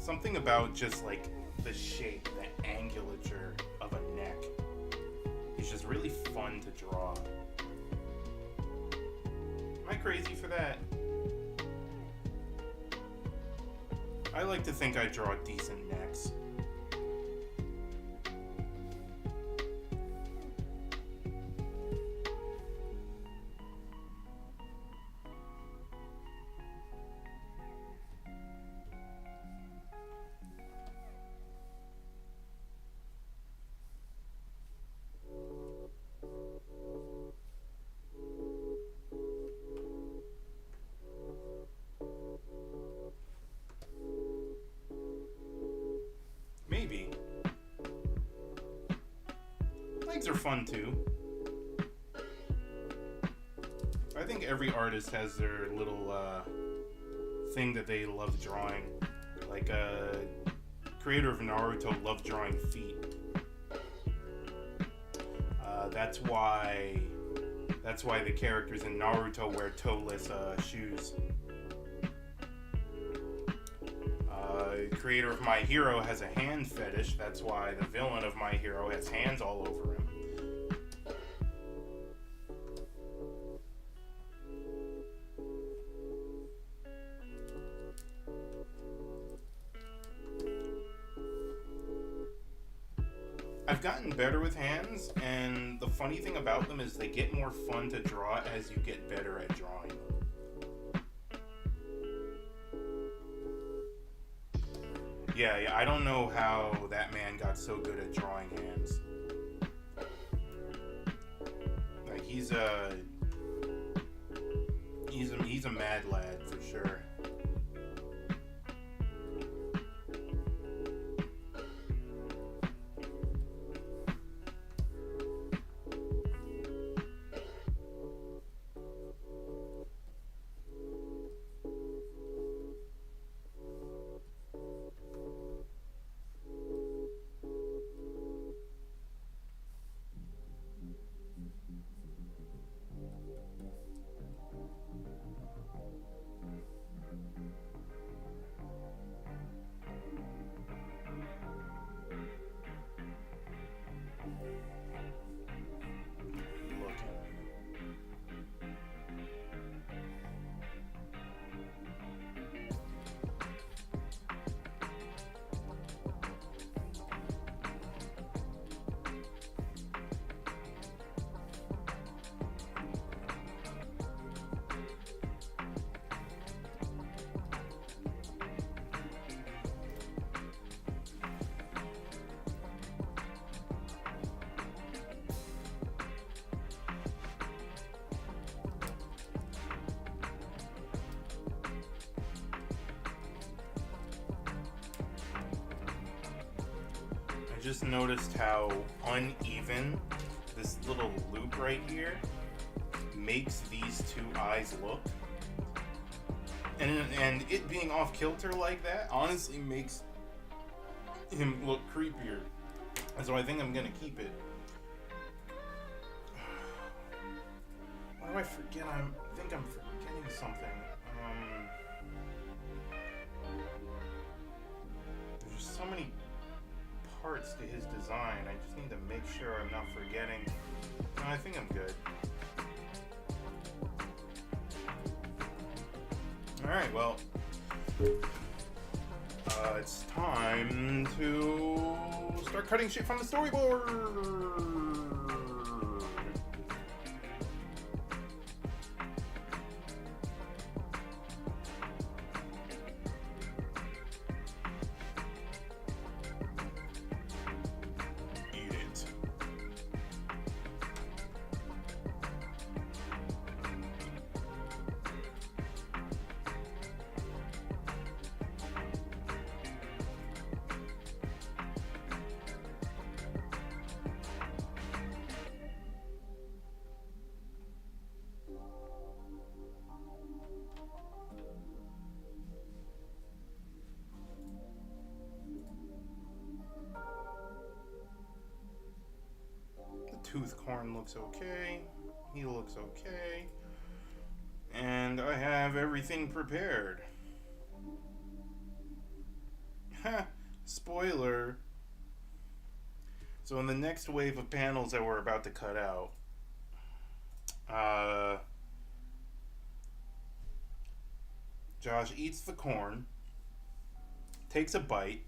Something about just like the shape, the angulature of a neck is just really fun to draw. Am I crazy for that? I like to think I draw decent necks. Maybe. Legs are fun too. I think every artist has their little thing that they love drawing. Like creator of Naruto loved drawing feet. That's why the characters in Naruto wear toeless shoes. Creator of My Hero has a hand fetish. That's why the villain of My Hero has hands all over him. gotten better with hands, and the funny thing about them is they get more fun to draw as you get better at drawing. Yeah, I don't know how that man got so good at drawing hands. Like, he's a mad lad for sure. Just noticed how uneven this little loop right here makes these two eyes look, and it being off kilter like that honestly makes him look creepier, and so I think I'm gonna keep it. Why do I forget? I think I'm forgetting something. There's just so many parts to his design. I just need to make sure I'm not forgetting. No, I think I'm good. Alright, well, it's time to start cutting shit from the storyboard. Tooth corn looks okay. He looks okay. And I have everything prepared. Ha! Spoiler. So in the next wave of panels that we're about to cut out, Josh eats the corn, takes a bite,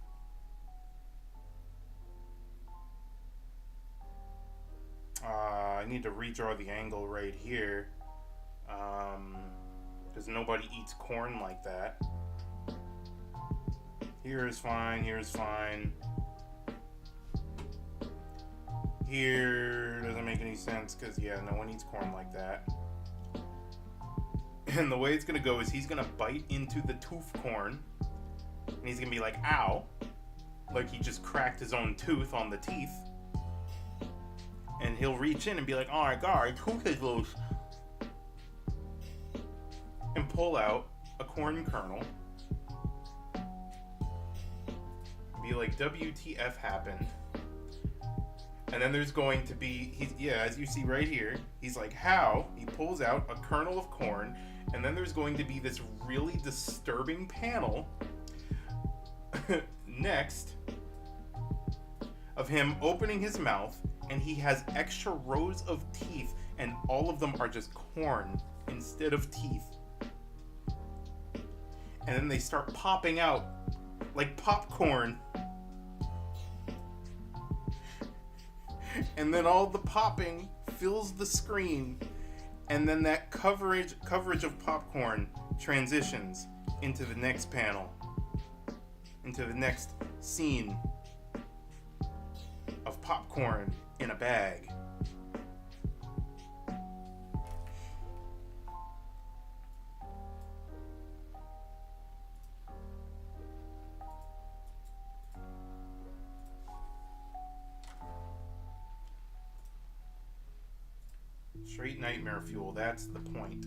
I need to redraw the angle right here, because nobody eats corn like that. Here is fine, here is fine. Here doesn't make any sense, because yeah, no one eats corn like that. And the way it's gonna go is he's gonna bite into the tooth corn, and he's gonna be like, ow, like he just cracked his own tooth on the teeth. And he'll reach in and be like, oh my god, tooth is loose. And pull out a corn kernel. Be like, WTF happened. And then there's going to be, as you see right here, he's like, how? He pulls out a kernel of corn. And then there's going to be this really disturbing panel next of him opening his mouth. And he has extra rows of teeth, and all of them are just corn instead of teeth. And then they start popping out like popcorn. And then all the popping fills the screen, and then that coverage of popcorn transitions into the next panel, into the next scene of popcorn in a bag. Straight nightmare fuel, that's the point.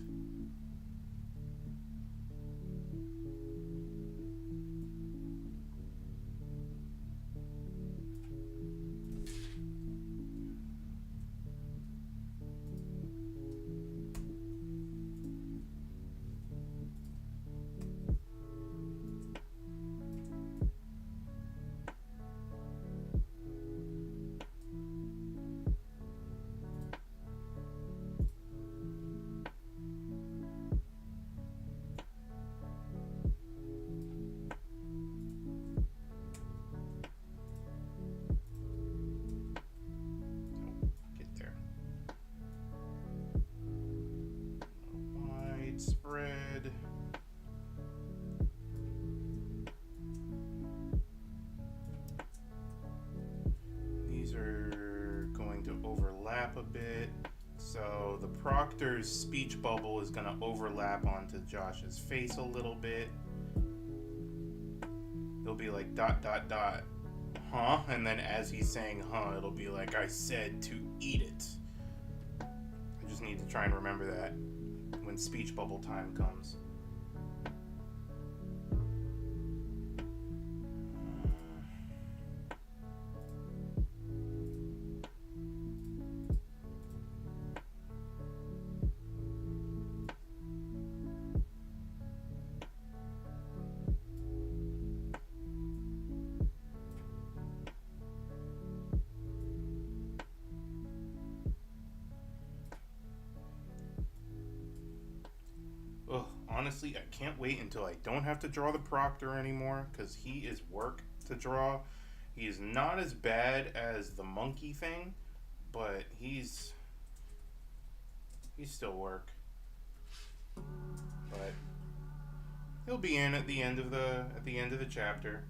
Spread. These are going to overlap a bit. So the Proctor's speech bubble is going to overlap onto Josh's face a little bit. It'll be like ... Huh? And then as he's saying huh, it'll be like, I said to eat it. I just need to try and remember that when speech bubble time comes. Ugh, honestly, I can't wait until I don't have to draw the Proctor anymore, because he is work to draw. He is not as bad as the monkey thing, but he's still work. But he'll be in at the end of the chapter.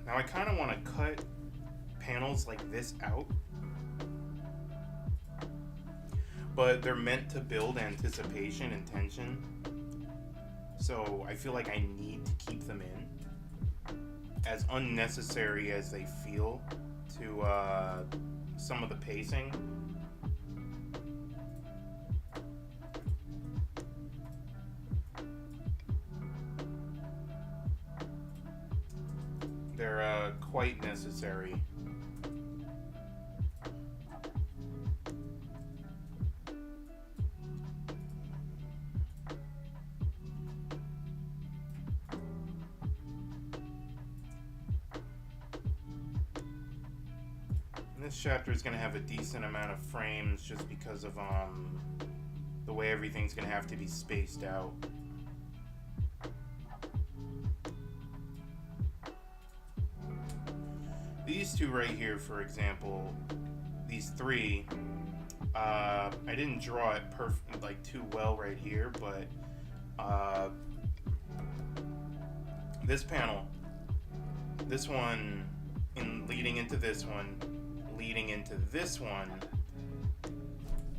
Now I kind of want to cut panels like this out, but they're meant to build anticipation and tension, so I feel like I need to keep them in, as unnecessary as they feel to some of the pacing. They're quite necessary. And this chapter is going to have a decent amount of frames just because of the way everything's going to have to be spaced out. These two right here, for example, these three, I didn't draw it too well right here, but this panel, this one, leading into this one, leading into this one,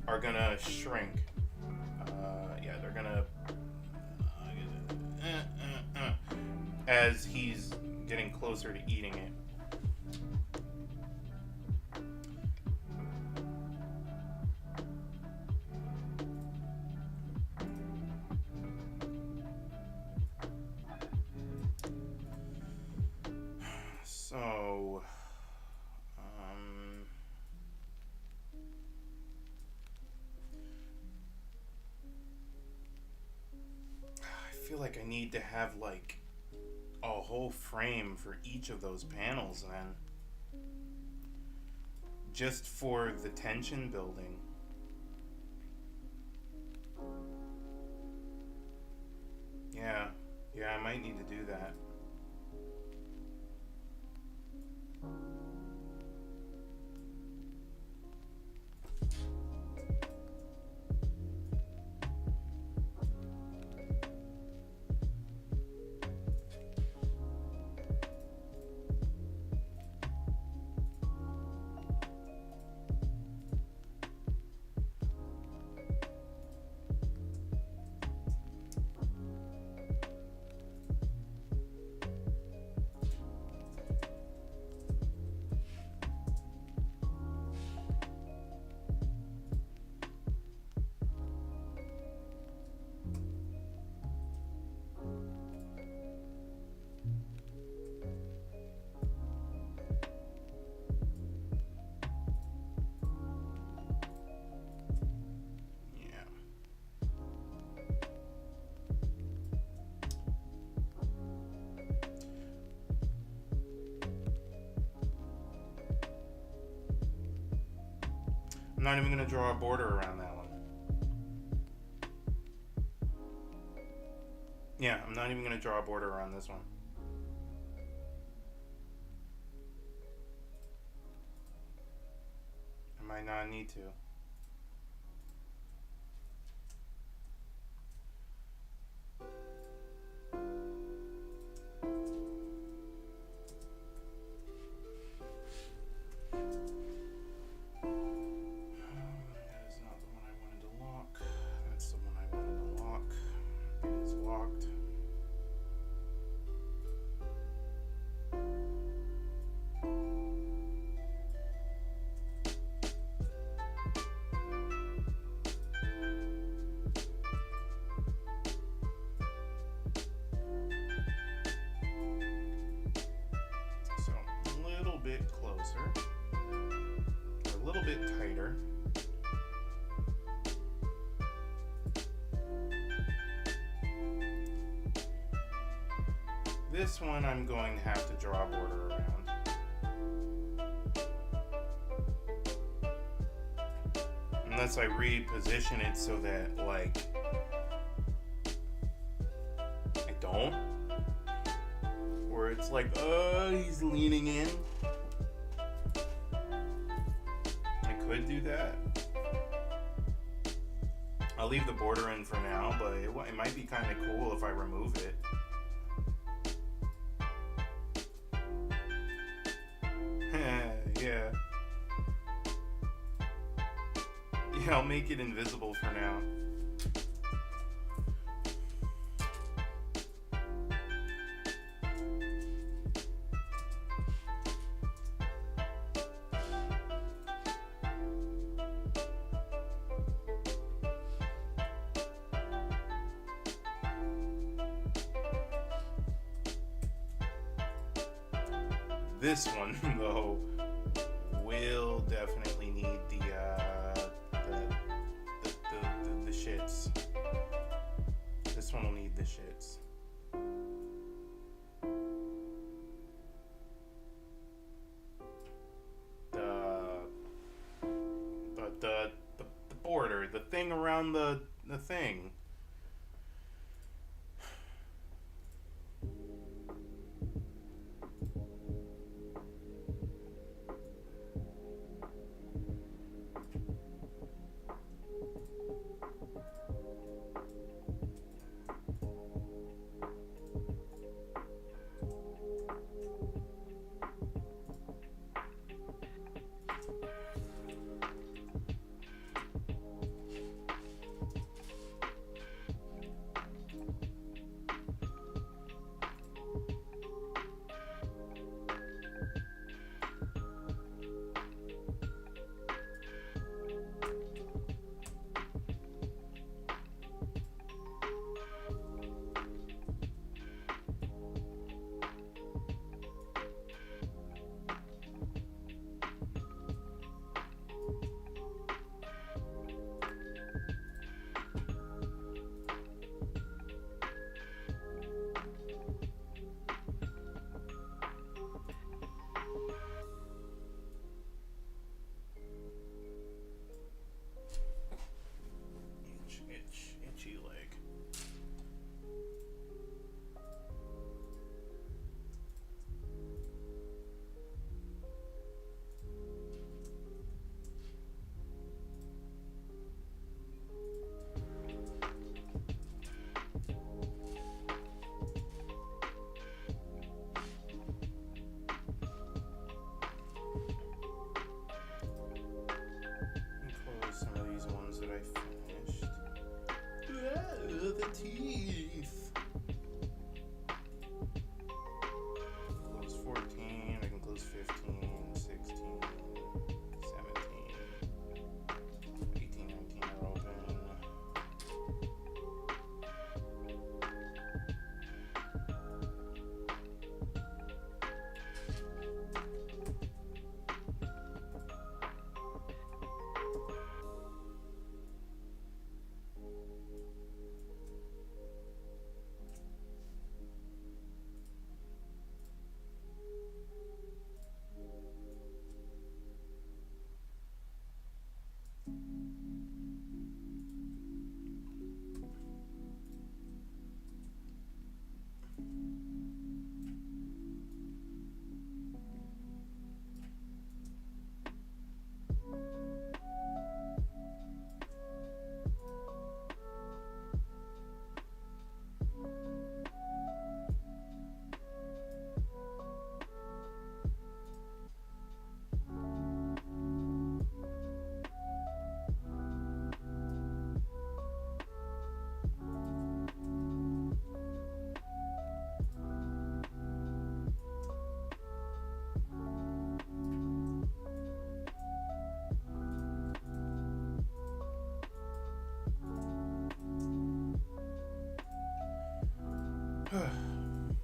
are gonna shrink. Yeah, they're gonna as he's getting closer to eating it. So, need to have like a whole frame for each of those panels then. Just for the tension building. Yeah, I might need to do that. I'm not even going to draw a border around that one. Yeah, I'm not even going to draw a border around this one. I might not need to. A little bit tighter. This one I'm going to have to draw a border around. Unless I reposition it so that, like, I don't. Where it's like, oh, he's leaning in. Could do that. I'll leave the border in for now, but it might be kind of cool if I remove it. Yeah. Yeah, I'll make it invisible for now. This one, though, will definitely need the shits. This one will need the shits. The border, the thing around the thing. And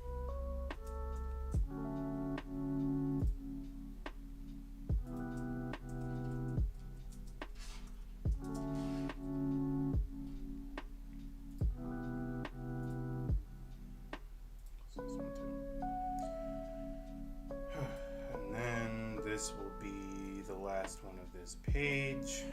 then this will be the last one of this page.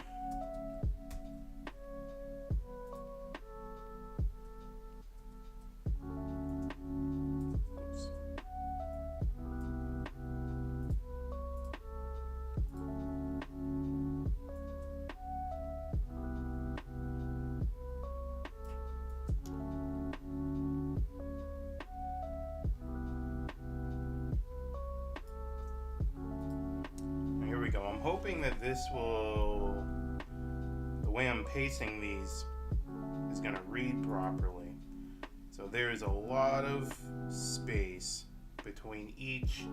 Here we go. I'm hoping that this will, the way I'm pacing these, is going to read properly. So there's a lot of space between each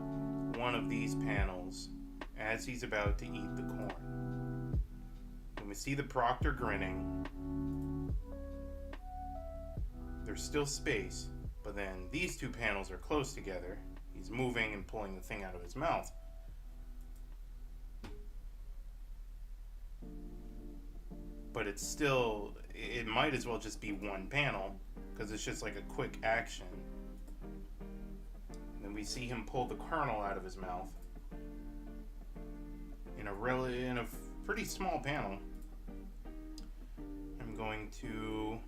one of these panels as he's about to eat the corn. When we see the proctor grinning, there's still space, but then these two panels are close together. He's moving and pulling the thing out of his mouth. But it's still, it might as well just be one panel because it's just like a quick action. And then we see him pull the kernel out of his mouth in a pretty small panel. I'm going to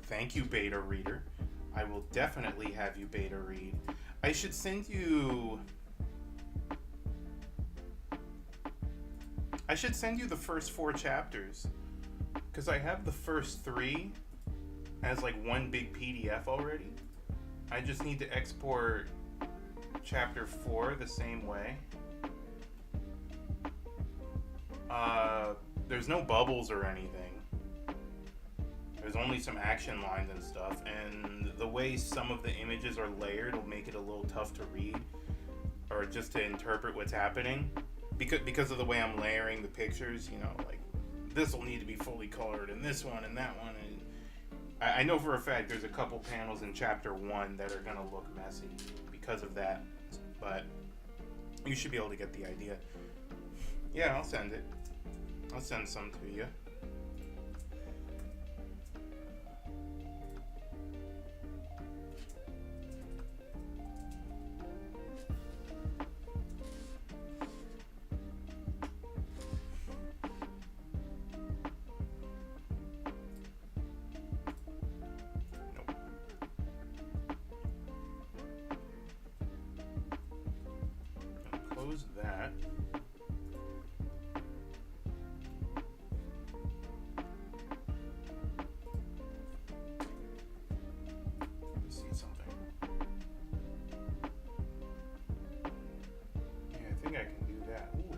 thank you, beta reader. I will definitely have you beta read. I should send you the first 4 chapters, because I have the first 3 as like one big PDF already. I just need to export chapter 4 the same way. There's no bubbles or anything. There's only some action lines and stuff, and the way some of the images are layered will make it a little tough to read or just to interpret what's happening. Because of the way I'm layering the pictures, you know, like this will need to be fully colored and this one and that one. And I know for a fact there's a couple panels in chapter 1 that are going to look messy because of that. But you should be able to get the idea. Yeah, I'll send it. I'll send some to you. Close that. Let me see something. Yeah, I think I can do that. Ooh.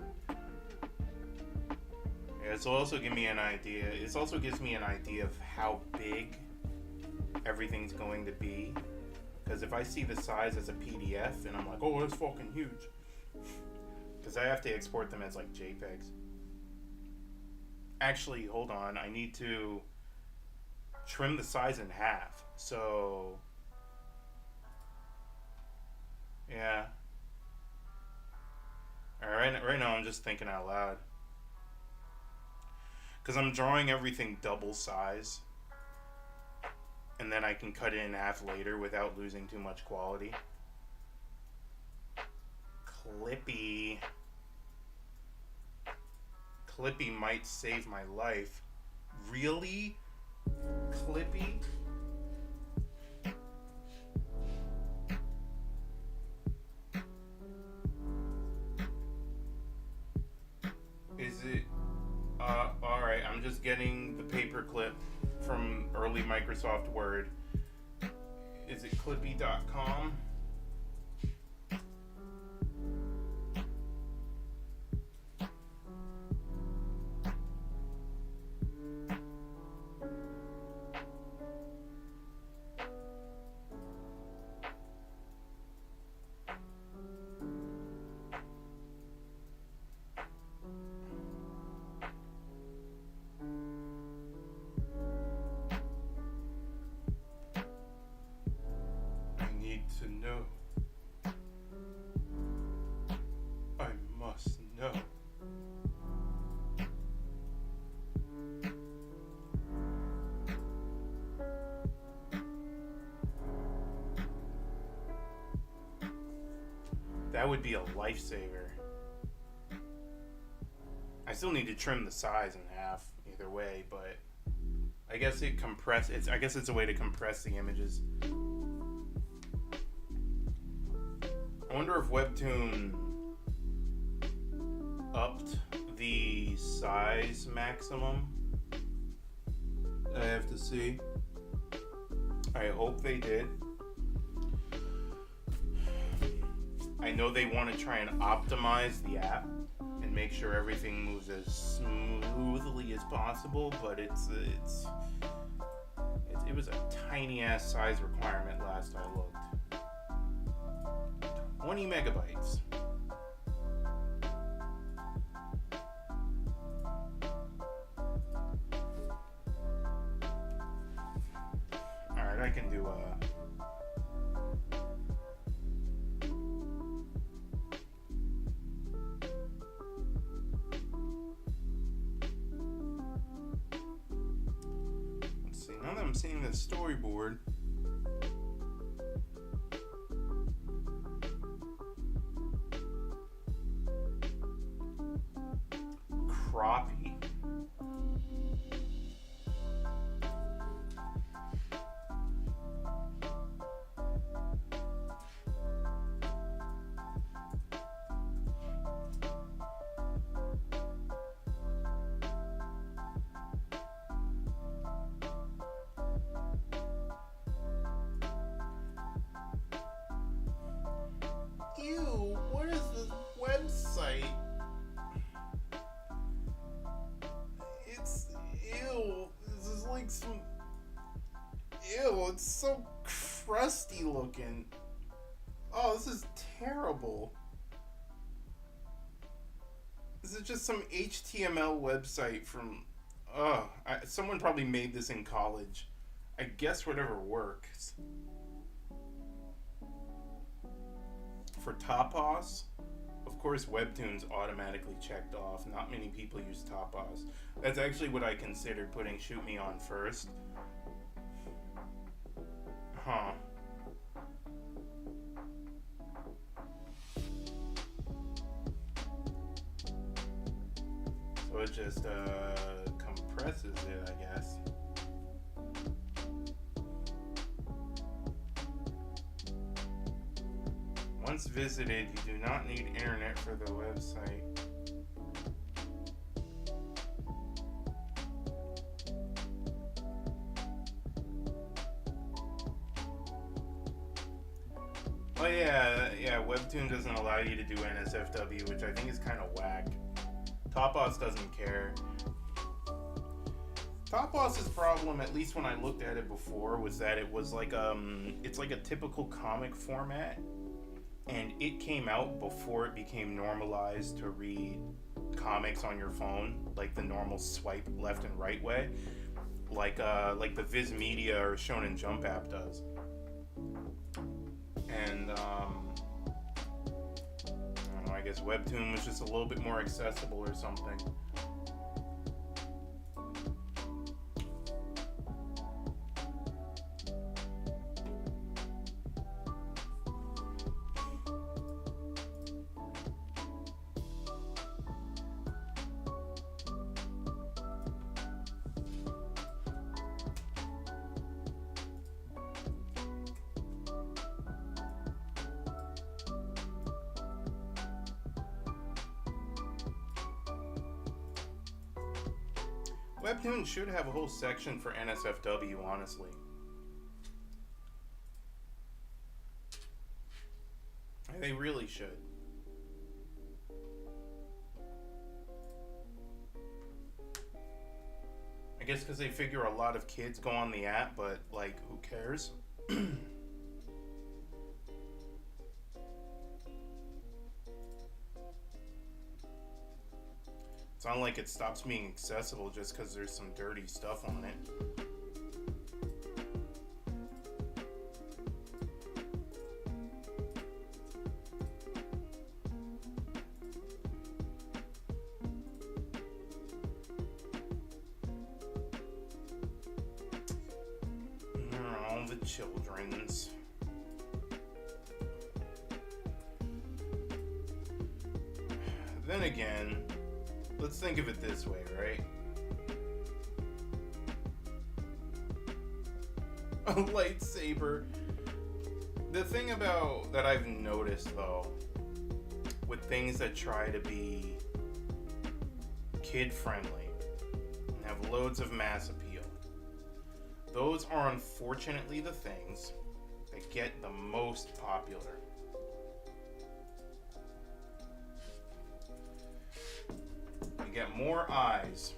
Yeah, this will also give me an idea. This also gives me an idea of how big everything's going to be. Because if I see the size as a PDF and I'm like, oh, that's fucking huge. Because I have to export them as like JPEGs. Actually, hold on. I need to trim the size in half. So, yeah. Alright, right now I'm just thinking out loud. Because I'm drawing everything double size. And then I can cut it in half later without losing too much quality. Clippy. Clippy might save my life. Really? Clippy? Is it? Alright, I'm just getting the paperclip from early Microsoft Word. Is it clippy.com? would be a lifesaver. I still need to trim the size in half either way, but I guess I guess it's a way to compress the images. I wonder if Webtoon upped the size maximum. I have to see. I hope they did. I know they want to try and optimize the app and make sure everything moves as smoothly as possible, but it was a tiny ass size requirement last I looked. 20 megabytes. Alright, I can do let's see, now that I'm seeing the storyboard, crappie. Ew, what is this website? It's ew. This is like some ew, it's so crusty looking. Oh, this is terrible. This is just some HTML website from someone probably made this in college. I guess whatever works. For Topos, of course, Webtoon's automatically checked off. Not many people use Topos. That's actually what I considered putting Shoot Me on first. Huh. So it just compresses it, I guess. Once visited, you do not need internet for the website. Oh yeah, Webtoon doesn't allow you to do NSFW, which I think is kind of whack. Topos doesn't care. Topos' problem, at least when I looked at it before, was that it was like it's like a typical comic format. And it came out before it became normalized to read comics on your phone, like the normal swipe left and right way, like the Viz Media or Shonen Jump app does. And I don't know, I guess Webtoon was just a little bit more accessible or something. Webtoon should have a whole section for NSFW, honestly. They really should. I guess because they figure a lot of kids go on the app, but, like, who cares? It's not like it stops being accessible just because there's some dirty stuff on it. All the children's. then again, let's think of it this way, right? A lightsaber. The thing about that I've noticed though, with things that try to be kid friendly and have loads of mass appeal, those are unfortunately the things that get the most popular. You get more eyes.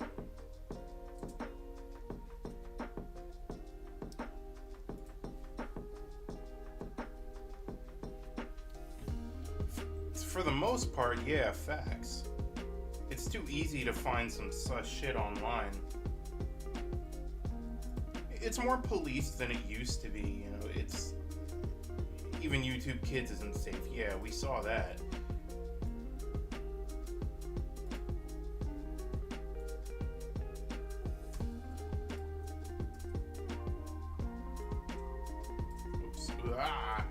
For the most part, yeah, facts. It's too easy to find some sus shit online. It's more policed than it used to be, you know, it's... Even YouTube Kids isn't safe. Yeah, we saw that. Oops. Ah!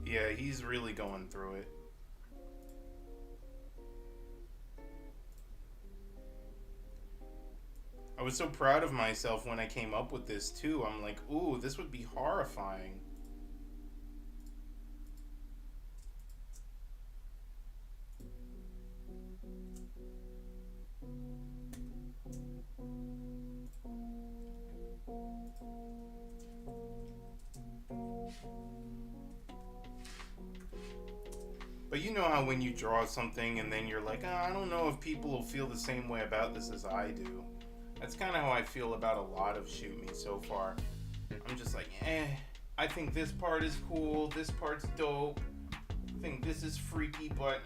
Yeah, he's really going through it. I was so proud of myself when I came up with this too. I'm like, ooh, this would be horrifying. But you know how when you draw something and then you're like, I don't know if people will feel the same way about this as I do. That's kind of how I feel about a lot of Shoot Me so far. I'm just like, I think this part is cool, this part's dope. I think this is freaky, but...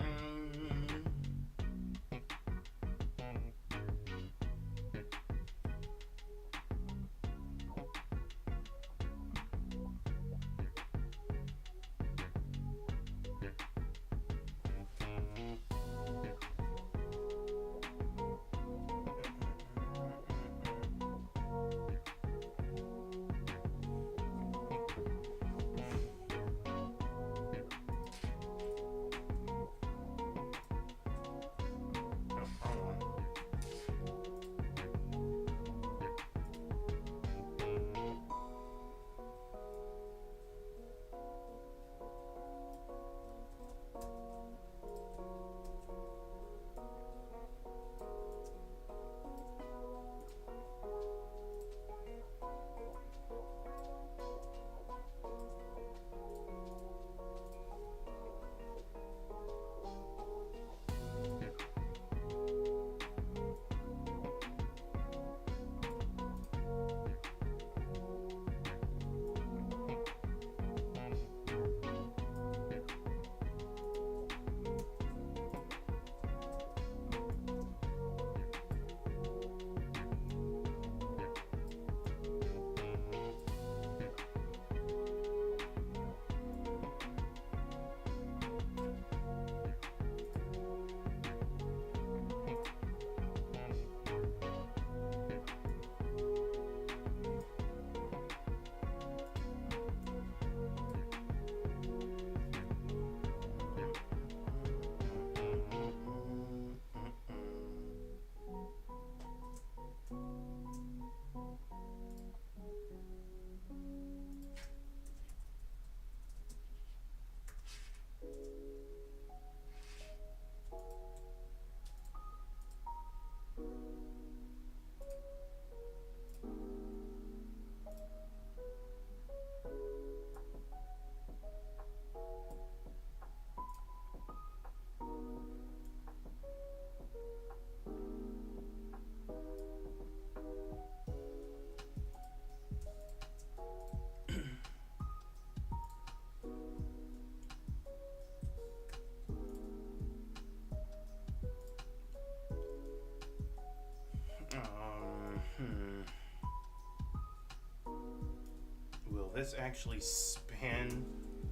Will this actually span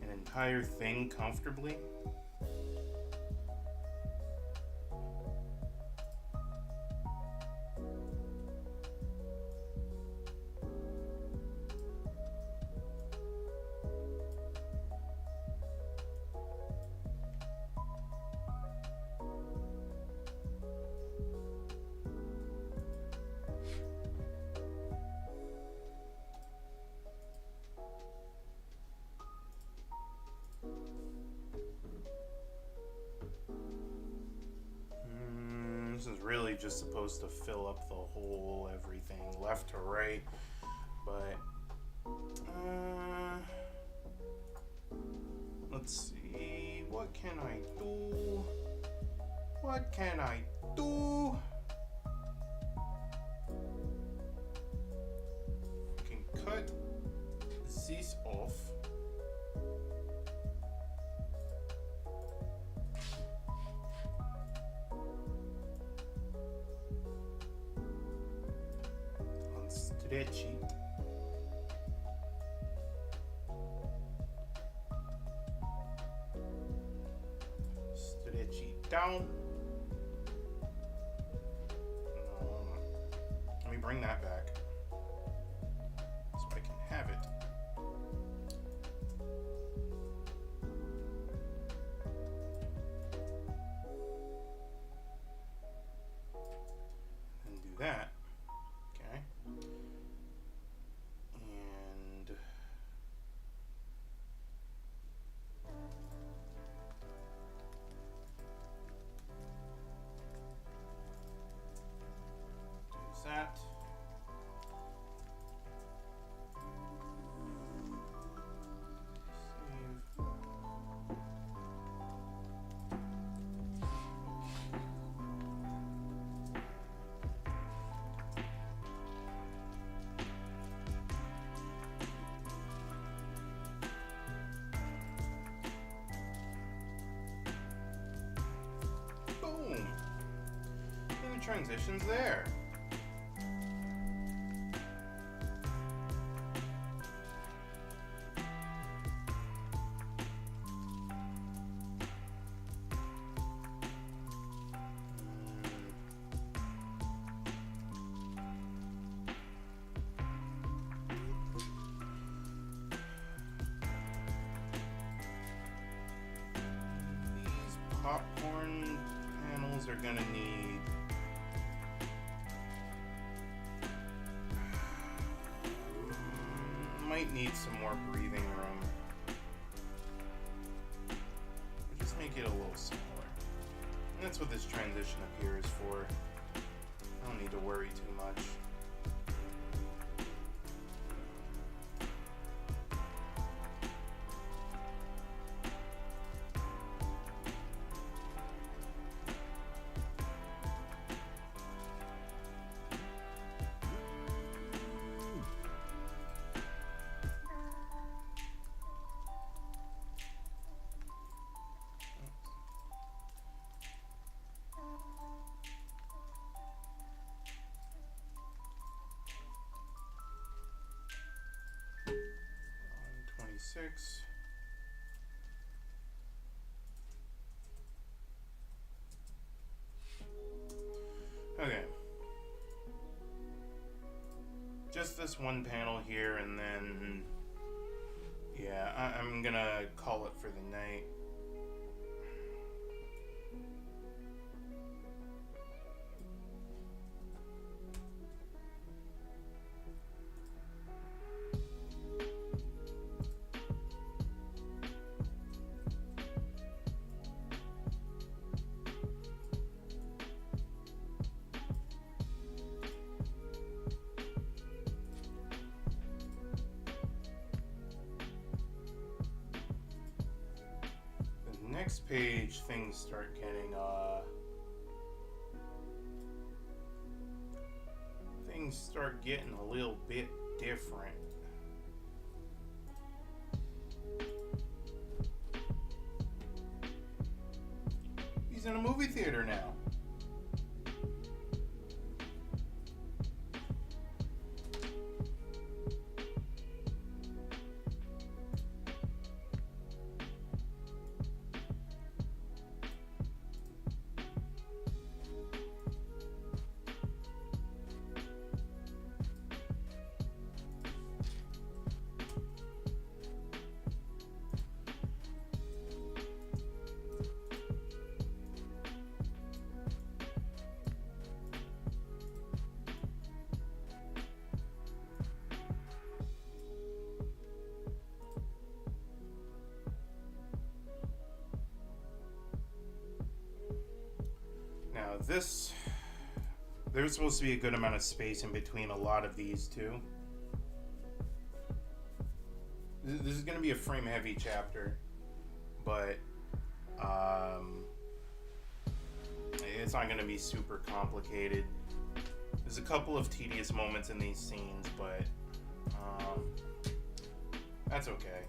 an entire thing comfortably? really just supposed to fill up the whole everything left to right, but let's see, what can I do? What can I do? I can cut this off. Stretch it. Stretch it down. Let me bring that back so I can have it. And do that. Okay. And do that. Boom! And the transition's there. Popcorn panels are gonna need might need some more breathing room. Or just make it a little smaller. And that's what this transition up here is for. I don't need to worry too much. Six. Okay. Just this one panel here, and then yeah, I'm gonna call it for the night. Next page, things start getting a little bit different. He's in a movie theater now. Now this There's supposed to be a good amount of space in between a lot of these too. This is going to be a frame heavy chapter, but it's not going to be super complicated. There's a couple of tedious moments in these scenes, but that's okay.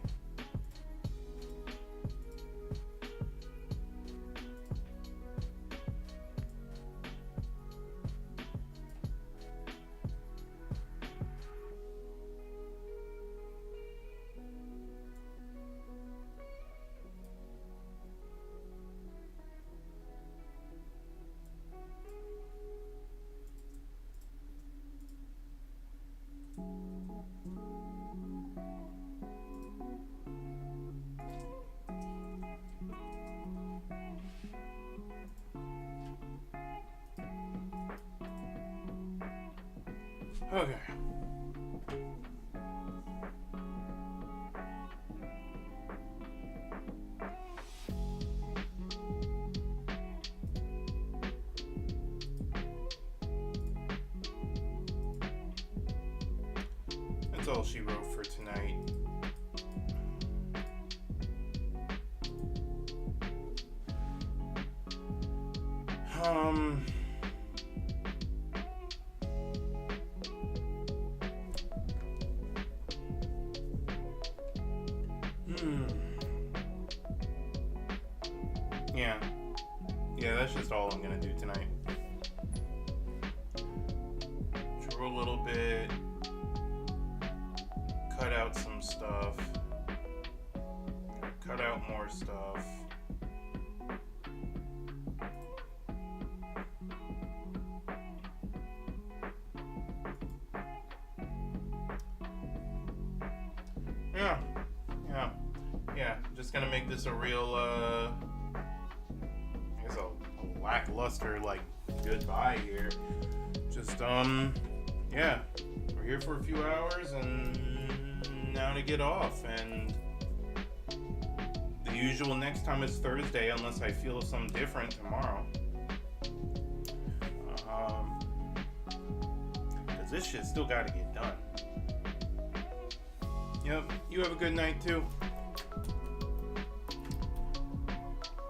Okay. That's all she wrote for tonight. Yeah, that's just all I'm gonna do tonight. Draw a little bit, cut out some stuff, cut out more stuff. Yeah, just gonna make this a real, I guess a lackluster, like, goodbye here. Just, yeah, we're here for a few hours and now to get off, and the usual next time is Thursday unless I feel something different tomorrow. Cause this shit still gotta get done. Yep, you have a good night too.